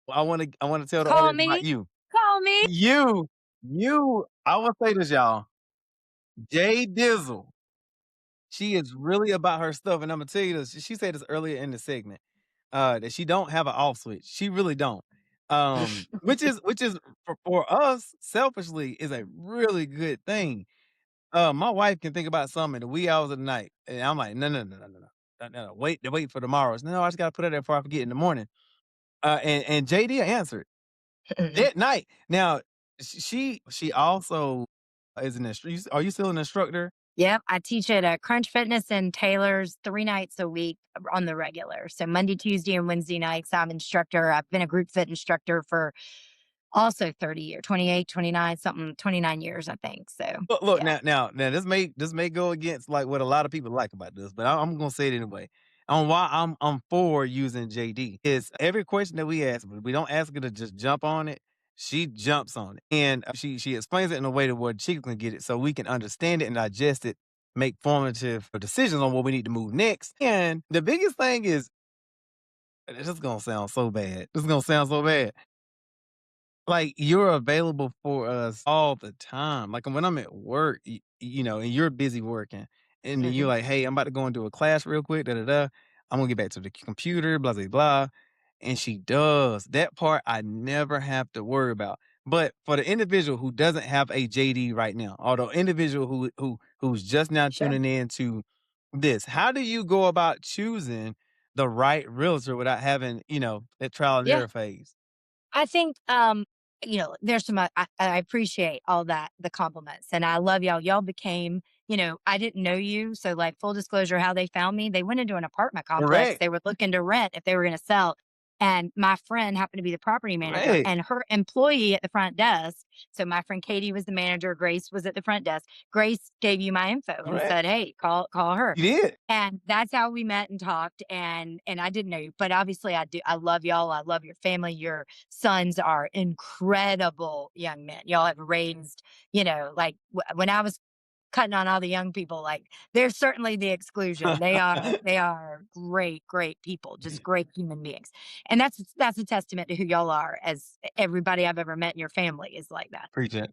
I wanna tell the Call audience about me. you. Call me. I will say this, y'all. Jay Dizzle, she is really about her stuff, and Imma tell you this. She said this earlier in the segment, that she don't have an off switch. She really don't. Which is for us, selfishly, is a really good thing. My wife can think about something in the wee hours of the night, and I'm like, "No, no, no, no, no, no. No, no, no. Wait for tomorrow." No, I just gotta put it there before I forget in the morning. And JD answered that night. Now, she also is an instru are you still an instructor? Yep, I teach at Crunch Fitness and Taylor's 3 nights a week on the regular. So Monday, Tuesday, and Wednesday nights, I'm instructor. I've been a group fit instructor for also 30 years, 28, 29, something, 29 years, I think. So Look, yeah, now this may go against, like, what a lot of people like about this, but I'm gonna say it anyway. On why I'm for using JD is every question that we ask, we don't ask her to just jump on it. She jumps on it, and, she explains it in a way to where she can get it so we can understand it and digest it, make formative decisions on what we need to move next, and the biggest thing is this is gonna sound so bad. This is gonna sound so bad. Like, you're available for us all the time. Like, when I'm at work, and you're busy working, and then you're hmm like, "Hey, I'm about to go and do a class real quick, da da da. I'm gonna get back to the computer, blah blah blah." And she does. That part I never have to worry about. But for the individual who doesn't have a JD right now, or the individual who's just now sure, tuning in to this, how do you go about choosing the right realtor without having, that trial and yeah. error phase? I think, there's some, I appreciate all that, the compliments, and I love y'all. Y'all became, I didn't know you. So, like, full disclosure, how they found me, they went into an apartment complex. Correct. They were looking to rent if they were going to sell. And my friend happened to be the property manager Correct. and her employee at the front desk. So, my friend Katie was the manager. Grace was at the front desk. Grace gave you my info and Correct. said, "Hey, call her." You did. And that's how we met and talked, and I didn't know you, but obviously I do. I love y'all. I love your family. Your sons are incredible young men. Y'all have raised, like when I was cutting on all the young people, like they're certainly the exclusion. They are great, great people, just great human beings. And that's a testament to who y'all are, as everybody I've ever met in your family is like that. Preach it.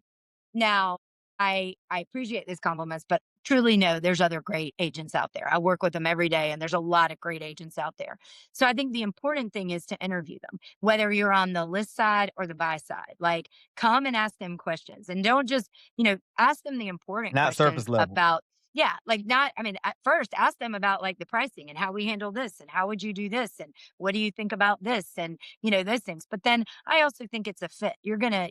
Now, I appreciate these compliments, but truly no, there's other great agents out there. I work with them every day, and there's a lot of great agents out there. So I think the important thing is to interview them, whether you're on the list side or the buy side. Like, come and ask them questions, and don't just, ask them the important Not questions surface level. about. Yeah, like not, I mean, at first ask them about like the pricing and how we handle this and how would you do this and what do you think about this and those things. But then I also think it's a fit. You're gonna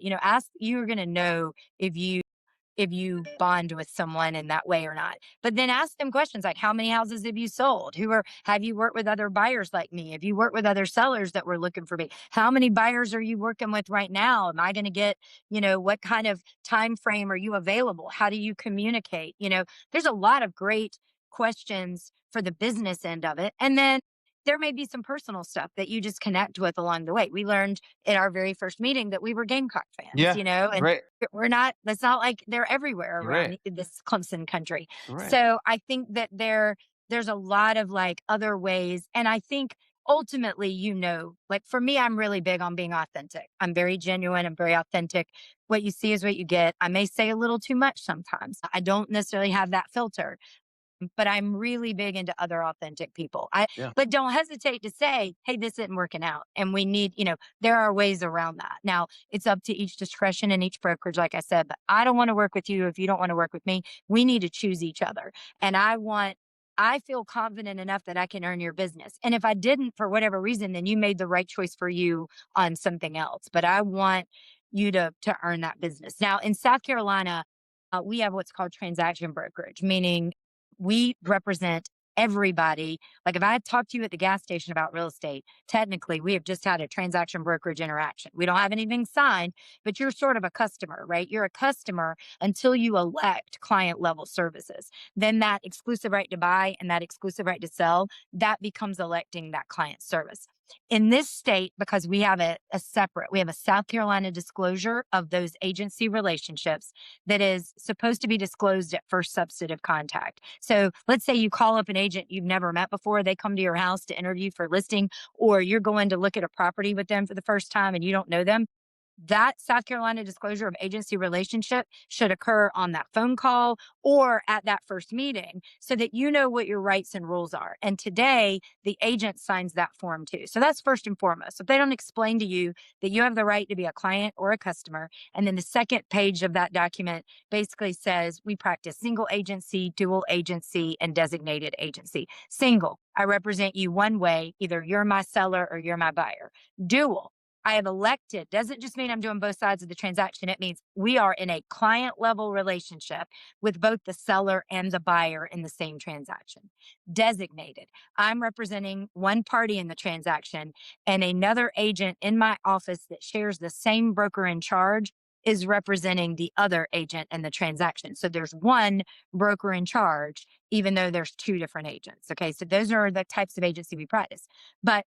know if you bond with someone in that way or not. But then ask them questions like, how many houses have you sold? Have you worked with other buyers like me? Have you worked with other sellers that were looking for me? How many buyers are you working with right now? Am I going to get, what kind of time frame are you available? How do you communicate? There's a lot of great questions for the business end of it. And then there may be some personal stuff that you just connect with along the way. We learned in our very first meeting that we were Gamecock fans, Yeah. and Correct. we're not, that's not like they're everywhere around Correct. this Clemson country. Correct. So I think that there's a lot of like other ways. And I think ultimately, like for me, I'm really big on being authentic. I'm very genuine. I'm very authentic. What you see is what you get. I may say a little too much sometimes. I don't necessarily have that filter, but I'm really big into other authentic people. Yeah. But don't hesitate to say, hey, this isn't working out. And we need, there are ways around that. Now, it's up to each discretion and each brokerage, like I said, but I don't want to work with you if you don't want to work with me. We need to choose each other. And I feel confident enough that I can earn your business. And if I didn't, for whatever reason, then you made the right choice for you on something else. But I want you to earn that business. Now, in South Carolina, we have what's called transaction brokerage, meaning we represent everybody. Like if I talk to you at the gas station about real estate, technically we have just had a transaction brokerage interaction. We don't have anything signed, but you're sort of a customer, right? You're a customer until you elect client level services. Then that exclusive right to buy and that exclusive right to sell, that becomes electing that client service. In this state, because we have a South Carolina disclosure of those agency relationships that is supposed to be disclosed at first substantive contact. So let's say you call up an agent you've never met before, they come to your house to interview for listing, or you're going to look at a property with them for the first time and you don't know them. That South Carolina disclosure of agency relationship should occur on that phone call or at that first meeting so that you know what your rights and rules are. And today, the agent signs that form too. So that's first and foremost. If they don't explain to you that you have the right to be a client or a customer, and then the second page of that document basically says we practice single agency, dual agency, and designated agency. Single, I represent you one way, either you're my seller or you're my buyer. Dual, I have elected doesn't just mean I'm doing both sides of the transaction. It means we are in a client level relationship with both the seller and the buyer in the same transaction. Designated, I'm representing one party in the transaction, and another agent in my office that shares the same broker in charge is representing the other agent in the transaction. So there's one broker in charge, even though there's two different agents. Okay. So those are the types of agency we practice. But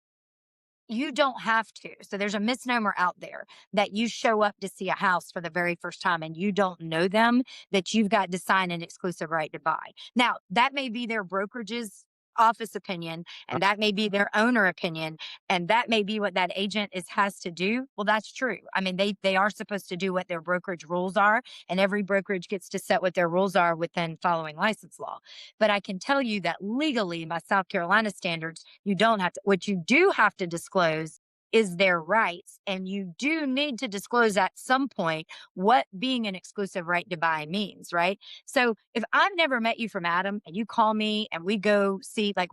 you don't have to. So there's a misnomer out there that you show up to see a house for the very first time and you don't know them, that you've got to sign an exclusive right to buy. Now, that may be their brokerage's office opinion, and that may be their owner opinion, and that may be what that agent has to do. Well, that's true. I mean, they are supposed to do what their brokerage rules are, and every brokerage gets to set what their rules are within following license law. But I can tell you that legally, by South Carolina standards, you don't have to. What you do have to disclose is their rights. And you do need to disclose at some point what being an exclusive right to buy means, right? So if I've never met you from Adam and you call me and we go see, like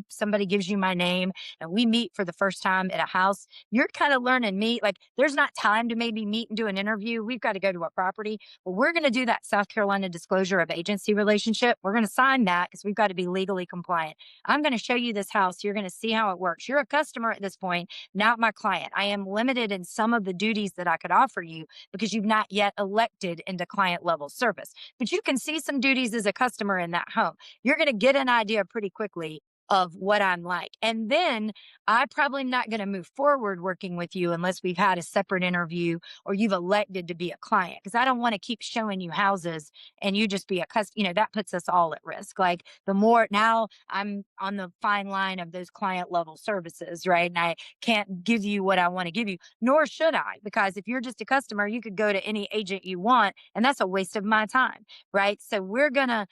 somebody gives you my name and we meet for the first time at a house, you're kind of learning me. Like there's not time to maybe meet and do an interview. We've got to go to a property. Well, we're going to do that South Carolina disclosure of agency relationship. We're going to sign that because we've got to be legally compliant. I'm going to show you this house. You're going to see how it works. You're a customer at this point, not my client. I am limited in some of the duties that I could offer you because you've not yet elected into client level service. But you can see some duties as a customer in that home. You're going to get an idea pretty quickly of what I'm like. And then I probably am not going to move forward working with you unless we've had a separate interview or you've elected to be a client because I don't want to keep showing you houses and you just be a customer. That puts us all at risk. Like the more now I'm on the fine line of those client level services, right? And I can't give you what I want to give you, nor should I, because if you're just a customer, you could go to any agent you want, and that's a waste of my time, right? So we're gonna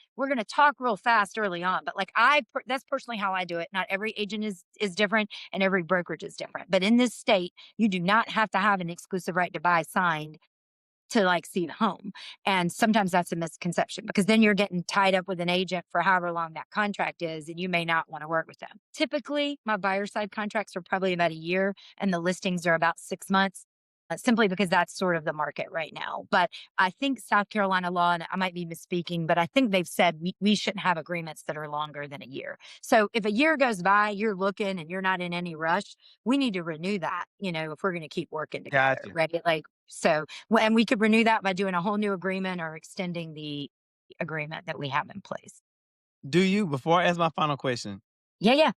talk real fast early on, but like that's personally how I do it. Not every agent is different, and every brokerage is different. But in this state, you do not have to have an exclusive right to buy signed to like see the home. And sometimes that's a misconception because then you're getting tied up with an agent for however long that contract is, and you may not want to work with them. Typically, my buyer side contracts are probably about a year, and the listings are about 6 months. Simply because that's sort of the market right now. But I think South Carolina law, and I might be misspeaking, but I think they've said we shouldn't have agreements that are longer than a year. So if a year goes by, you're looking and you're not in any rush, we need to renew that, if we're going to keep working together, Gotcha. right? Like, so, and we could renew that by doing a whole new agreement or extending the agreement that we have in place. Before I ask my final question, Yeah, yeah.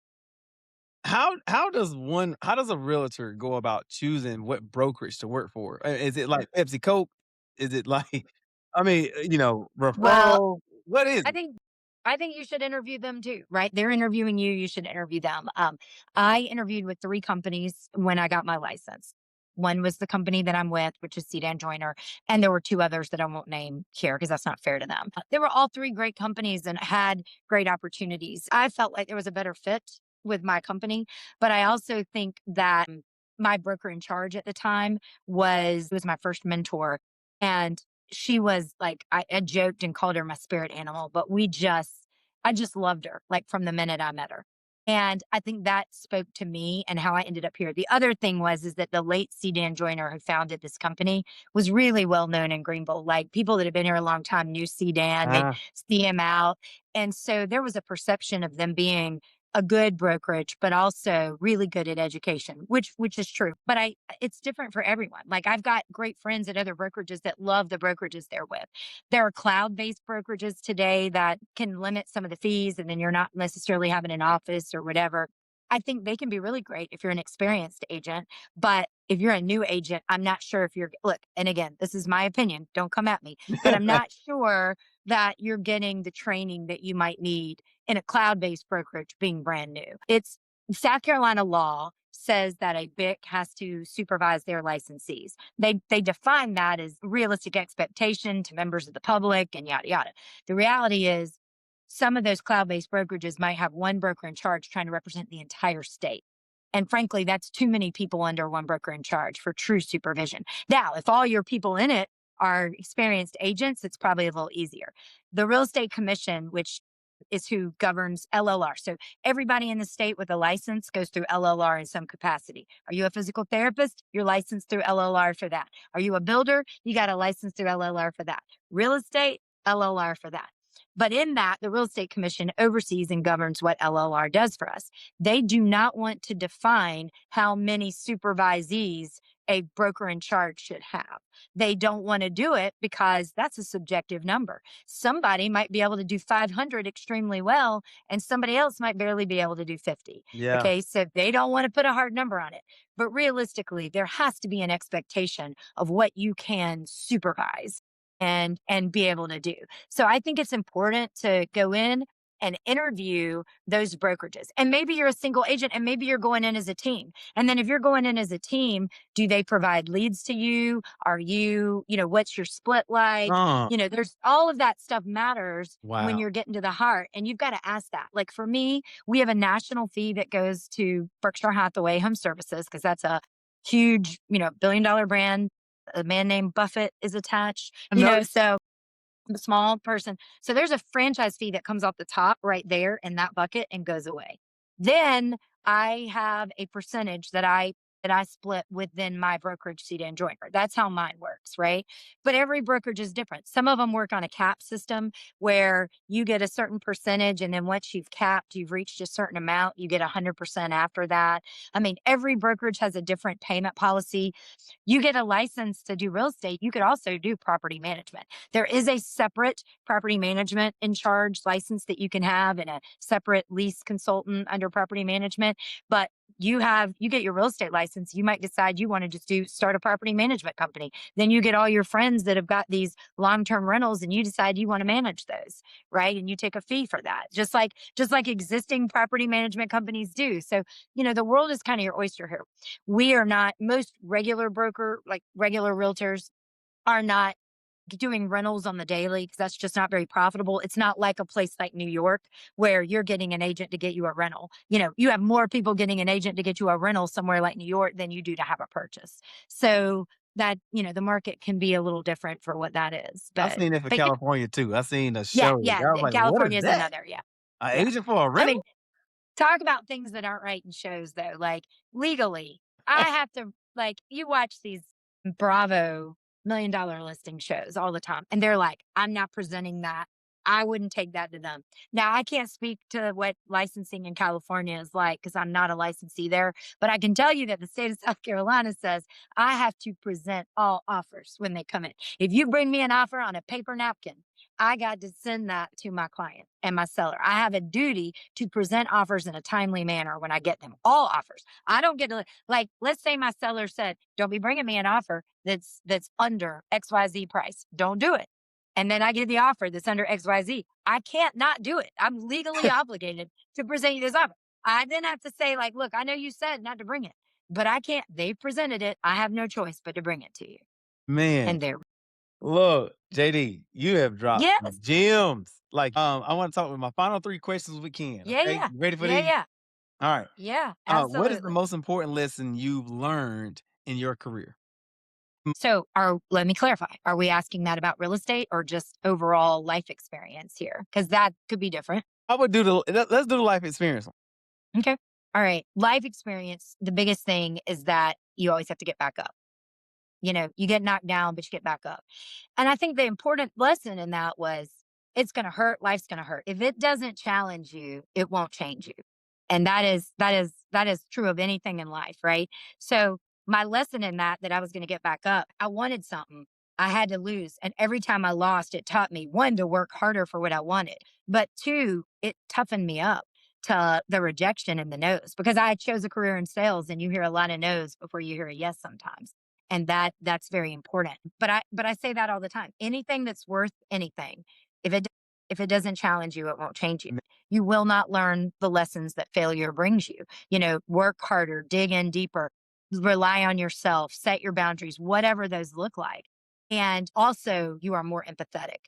how does a realtor go about choosing what brokerage to work for? Is it like Pepsi Coke? Is it like, I mean, Well, referral? What is I it? think I think you should interview them too, right? They're interviewing you, you should interview them. I interviewed with 3 companies when I got my license. One was the company that I'm with, which is Sedan Joiner, and there were 2 others that I won't name here because that's not fair to them. They were all 3 great companies and had great opportunities. I felt like there was a better fit with my company, but I also think that my broker in charge at the time was my first mentor, and she was like, I joked and called her my spirit animal, but I just loved her like from the minute I met her. And I think that spoke to me and how I ended up here. The other thing is that the late C. Dan Joyner, who founded this company, was really well known in Greenville. Like people that have been here a long time knew C. Dan, they'd Ah, see him out. And so there was a perception of them being a good brokerage, but also really good at education, which is true. But it's different for everyone. Like I've got great friends at other brokerages that love the brokerages they're with. There are cloud-based brokerages today that can limit some of the fees, and then you're not necessarily having an office or whatever. I think they can be really great if you're an experienced agent, but if you're a new agent, I'm not sure if you're look, and again, this is my opinion, don't come at me, but I'm not sure that you're getting the training that you might need in a cloud-based brokerage being brand new. It's South Carolina law says that a BIC has to supervise their licensees. They define that as realistic expectation to members of the public and yada yada. The reality is some of those cloud-based brokerages might have one broker in charge trying to represent the entire state. And frankly, that's too many people under one broker in charge for true supervision. Now, if all your people in it are experienced agents, it's probably a little easier. The Real Estate Commission, which is who governs LLR. So everybody in the state with a license goes through LLR in some capacity. Are you a physical therapist? You're licensed through LLR for that. Are you a builder? You got a license through LLR for that. Real estate, LLR for that. But in that, the Real Estate Commission oversees and governs what LLR does for us. They do not want to define how many supervisees a broker in charge should have. They don't want to do it because that's a subjective number. Somebody might be able to do 500 extremely well, and somebody else might barely be able to do 50. yeah. Okay. So they don't want to put a hard number on it. But realistically, there has to be an expectation of what you can supervise and be able to do. So I think it's important to go in and interview those brokerages. And maybe you're a single agent and maybe you're going in as a team. And then if you're going in as a team, do they provide leads to you? Are you, what's your split like? Oh, There's all of that stuff matters when wow. you're getting to the heart. And you've got to ask that. Like for me, we have a national fee that goes to Berkshire Hathaway Home Services because that's a huge, billion-dollar brand. A man named Buffett is attached, I know. so the small person. So there's a franchise fee that comes off the top right there in that bucket and goes away. Then I have a percentage that I split within my brokerage seat and joiner. That's how mine works, right? But every brokerage is different. Some of them work on a cap system where you get a certain percentage, and then once you've capped, you've reached a certain amount, you get 100% after that. I mean, every brokerage has a different payment policy. You get a license to do real estate, you could also do property management. There is a separate property management in charge license that you can have and a separate lease consultant under property management. But you get your real estate license, you might decide you want to just start a property management company. Then you get all your friends that have got these long-term rentals and you decide you want to manage those, right? And you take a fee for that. Just like existing property management companies do. So, the world is kind of your oyster here. We are not most regular like regular realtors are not doing rentals on the daily because that's just not very profitable. It's not like a place like New York where you're getting an agent to get you a rental. You have more people getting an agent to get you a rental somewhere like New York than you do to have a purchase. So that, the market can be a little different for what that is. I've But seen it for but yeah, California too. I seen the yeah, show. yeah. I was like, "What is California is that? another, yeah. An Yeah. agent for a I rental?" mean, talk about things that aren't right in shows though, like legally. I have to like you watch these Bravo $1 million listing shows all the time and they're like, I'm not presenting that. I wouldn't take that to them. Now I can't speak to what licensing in California is like because I'm not a licensee there, but I can tell you that the state of South Carolina says I have to present all offers when they come in. If you bring me an offer on a paper napkin, I got to send that to my client and my seller. I have a duty to present offers in a timely manner when I get them. All offers. I don't get to like. Let's say my seller said, "Don't be bringing me an offer that's under XYZ price. Don't do it." and then I get the offer that's under XYZ. I can't not do it. I'm legally obligated to present you this offer. I then have to say, like, look, I know you said not to bring it, but I can't. They've presented it. I have no choice but to bring it to you. Man, And they're, look, JD, you have dropped some yes, gems. I want to talk with my final three questions we can. yeah, Okay, yeah, you ready for yeah, these? yeah, All right. yeah, What is the absolutely. most important lesson you've learned in your career? So, let me clarify. Are we asking that about real estate or just overall life experience here? Because that could be different. I would do let's do the life experience one. Okay. All right. Life experience, the biggest thing is that you always have to get back up. You get knocked down, but you get back up. And I think the important lesson in that was it's going to hurt. Life's going to hurt. If it doesn't challenge you, it won't change you. And that is true of anything in life, right? So my lesson in that I was going to get back up, I wanted something. I had to lose. And every time I lost, it taught me one, to work harder for what I wanted, but two, it toughened me up to the rejection and the no's because I chose a career in sales and you hear a lot of no's before you hear a yes sometimes. And that's very important. But I say that all the time. Anything that's worth anything, if it if it doesn't challenge you, it won't change you. You will not learn the lessons that failure brings you. Work harder, dig in deeper, rely on yourself, set your boundaries, whatever those look like. And also, you are more empathetic.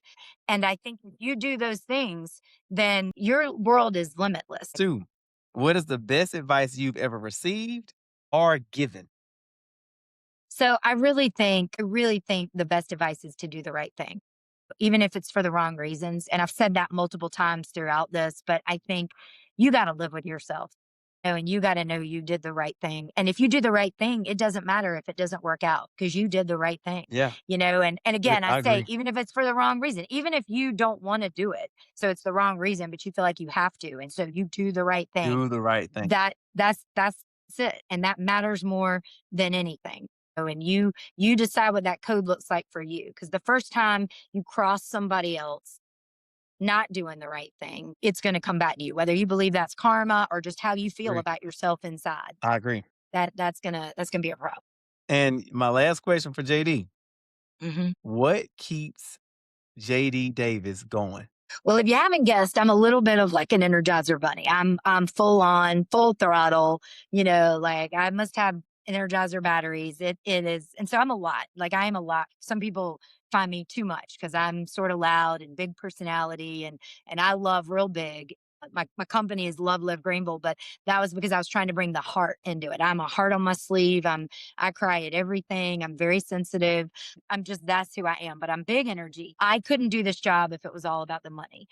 And I think if you do those things, then your world is limitless. Two, what is the best advice you've ever received or given? So I really think the best advice is to do the right thing, even if it's for the wrong reasons. And I've said that multiple times throughout this, but I think you got to live with yourself. And you got to know you did the right thing. And if you do the right thing, it doesn't matter if it doesn't work out because you did the right thing. Yeah, And again, I I say, agree. even if it's for the wrong reason, even if you don't want to do it, so it's the wrong reason, but you feel like you have to, and so you do the right thing. Do the right thing. That's it. And that matters more than anything. And you decide what that code looks like for you. Because the first time you cross somebody else not doing the right thing, it's going to come back to you, whether you believe that's karma or just how you feel Agree. about yourself inside. I agree. That's gonna be a problem. And my last question for JD: Mhm. what keeps JD Davis going? Well, if you haven't guessed, I'm a little bit of like an Energizer bunny. I'm full on, full throttle. Like I must have Energizer batteries. It is, and so I'm a lot. Like I am a lot. Some people find me too much because I'm sort of loud and big personality, and I love real big. My company is Love Live Greenville, but that was because I was trying to bring the heart into it. I'm a heart on my sleeve. I cry at everything. I'm very sensitive. That's who I am, but I'm big energy. I couldn't do this job if it was all about the money.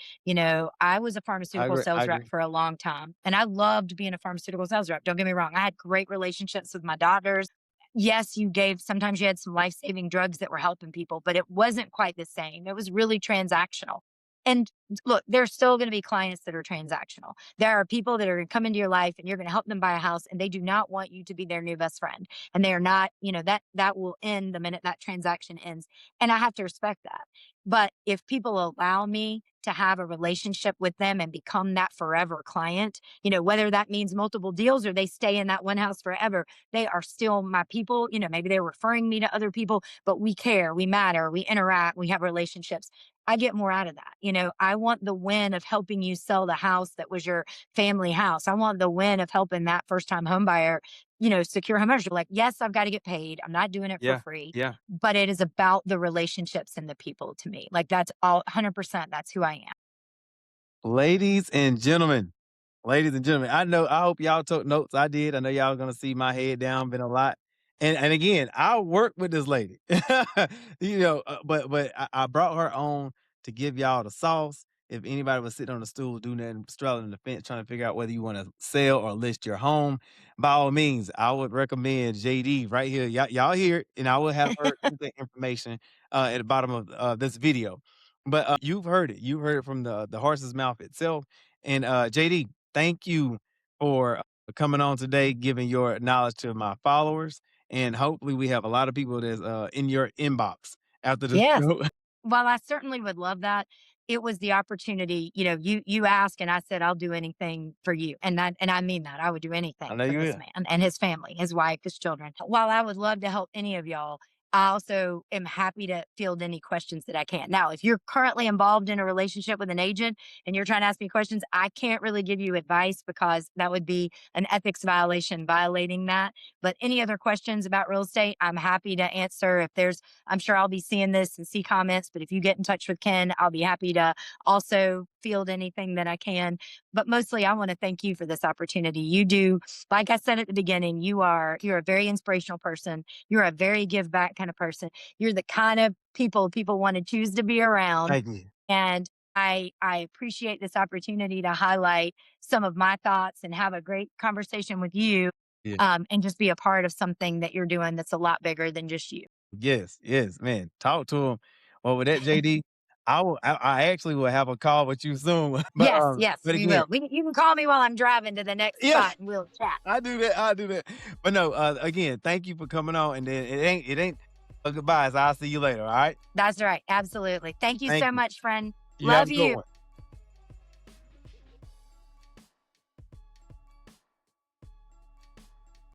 I was a I pharmaceutical agree. I sales rep agree. for a long time and I loved being a pharmaceutical sales rep. Don't get me wrong. I had great relationships with my doctors. Yes, sometimes you had some life saving drugs that were helping people, but it wasn't quite the same. It was really transactional. And look, there's still going to be clients that are transactional. There are people that are going to come into your life and you're going to help them buy a house and they do not want you to be their new best friend. And they are not, that will end the minute that transaction ends. And I have to respect that. But if people allow me to have a relationship with them and become that forever client, whether that means multiple deals or they stay in that one house forever, they are still my people. Maybe they're referring me to other people, but we care, we matter, we interact, we have relationships. I get more out of that. I want the win of helping you sell the house that was your family house. I want the win of helping that first time home buyer, secure home ownership. Like, yes, I've got to get paid. I'm not doing it for Yeah. free, Yeah. but it is about the relationships and the people to me. Like, that's all 100%. That's who I am. Ladies and gentlemen, I hope y'all took notes. I did. I know y'all gonna see my head down, been a lot. And again, I'll work with this lady. But I brought her on to give y'all the sauce. If anybody was sitting on the stool doing that and straddling the fence trying to figure out whether you want to sell or list your home, by all means, I would recommend JD right here. Y'all hear it, and I will have her contact information at the bottom of this video. But you've heard it. You heard it from the horse's mouth itself. And JD, thank you for coming on today, giving your knowledge to my followers. And hopefully, we have a lot of people that's in your inbox after the Yes. show. While I certainly would love that, it was the opportunity. You asked, and I said I'll do anything for you, and I mean that. I would do I anything know for you this will. man and his family, his wife, his children. While I would love to help any of y'all, I also am happy to field any questions that I can. Now, if you're currently involved in a relationship with an agent and you're trying to ask me questions, I can't really give you advice because that would be an ethics violation, violating that. But any other questions about real estate, I'm happy to answer. If there's, I'm sure I'll be seeing this and see comments, but if you get in touch with Ken, I'll be happy to also field anything that I can. But mostly, I want to thank you for this opportunity. You do, like I said at the beginning, you're a very inspirational person. You're a very give back kind of person. You're the kind of people want to choose to be around. Thank you. And I appreciate this opportunity to highlight some of my thoughts and have a great conversation with you, Yeah. and just be a part of something that you're doing that's a lot bigger than just you. Yes, yes, man. Talk to him. Well, with that, JD, I actually will have a call with you soon. Yes, yes, But we again, will. You can call me while I'm driving to the next yeah, spot and we'll chat. I do that. I do that. But no, again, thank you for coming on. And then it ain't a goodbye. So I'll see you later. All right. That's right. Absolutely. Thank you Thank so you. much, friend. You have Love a good you. one.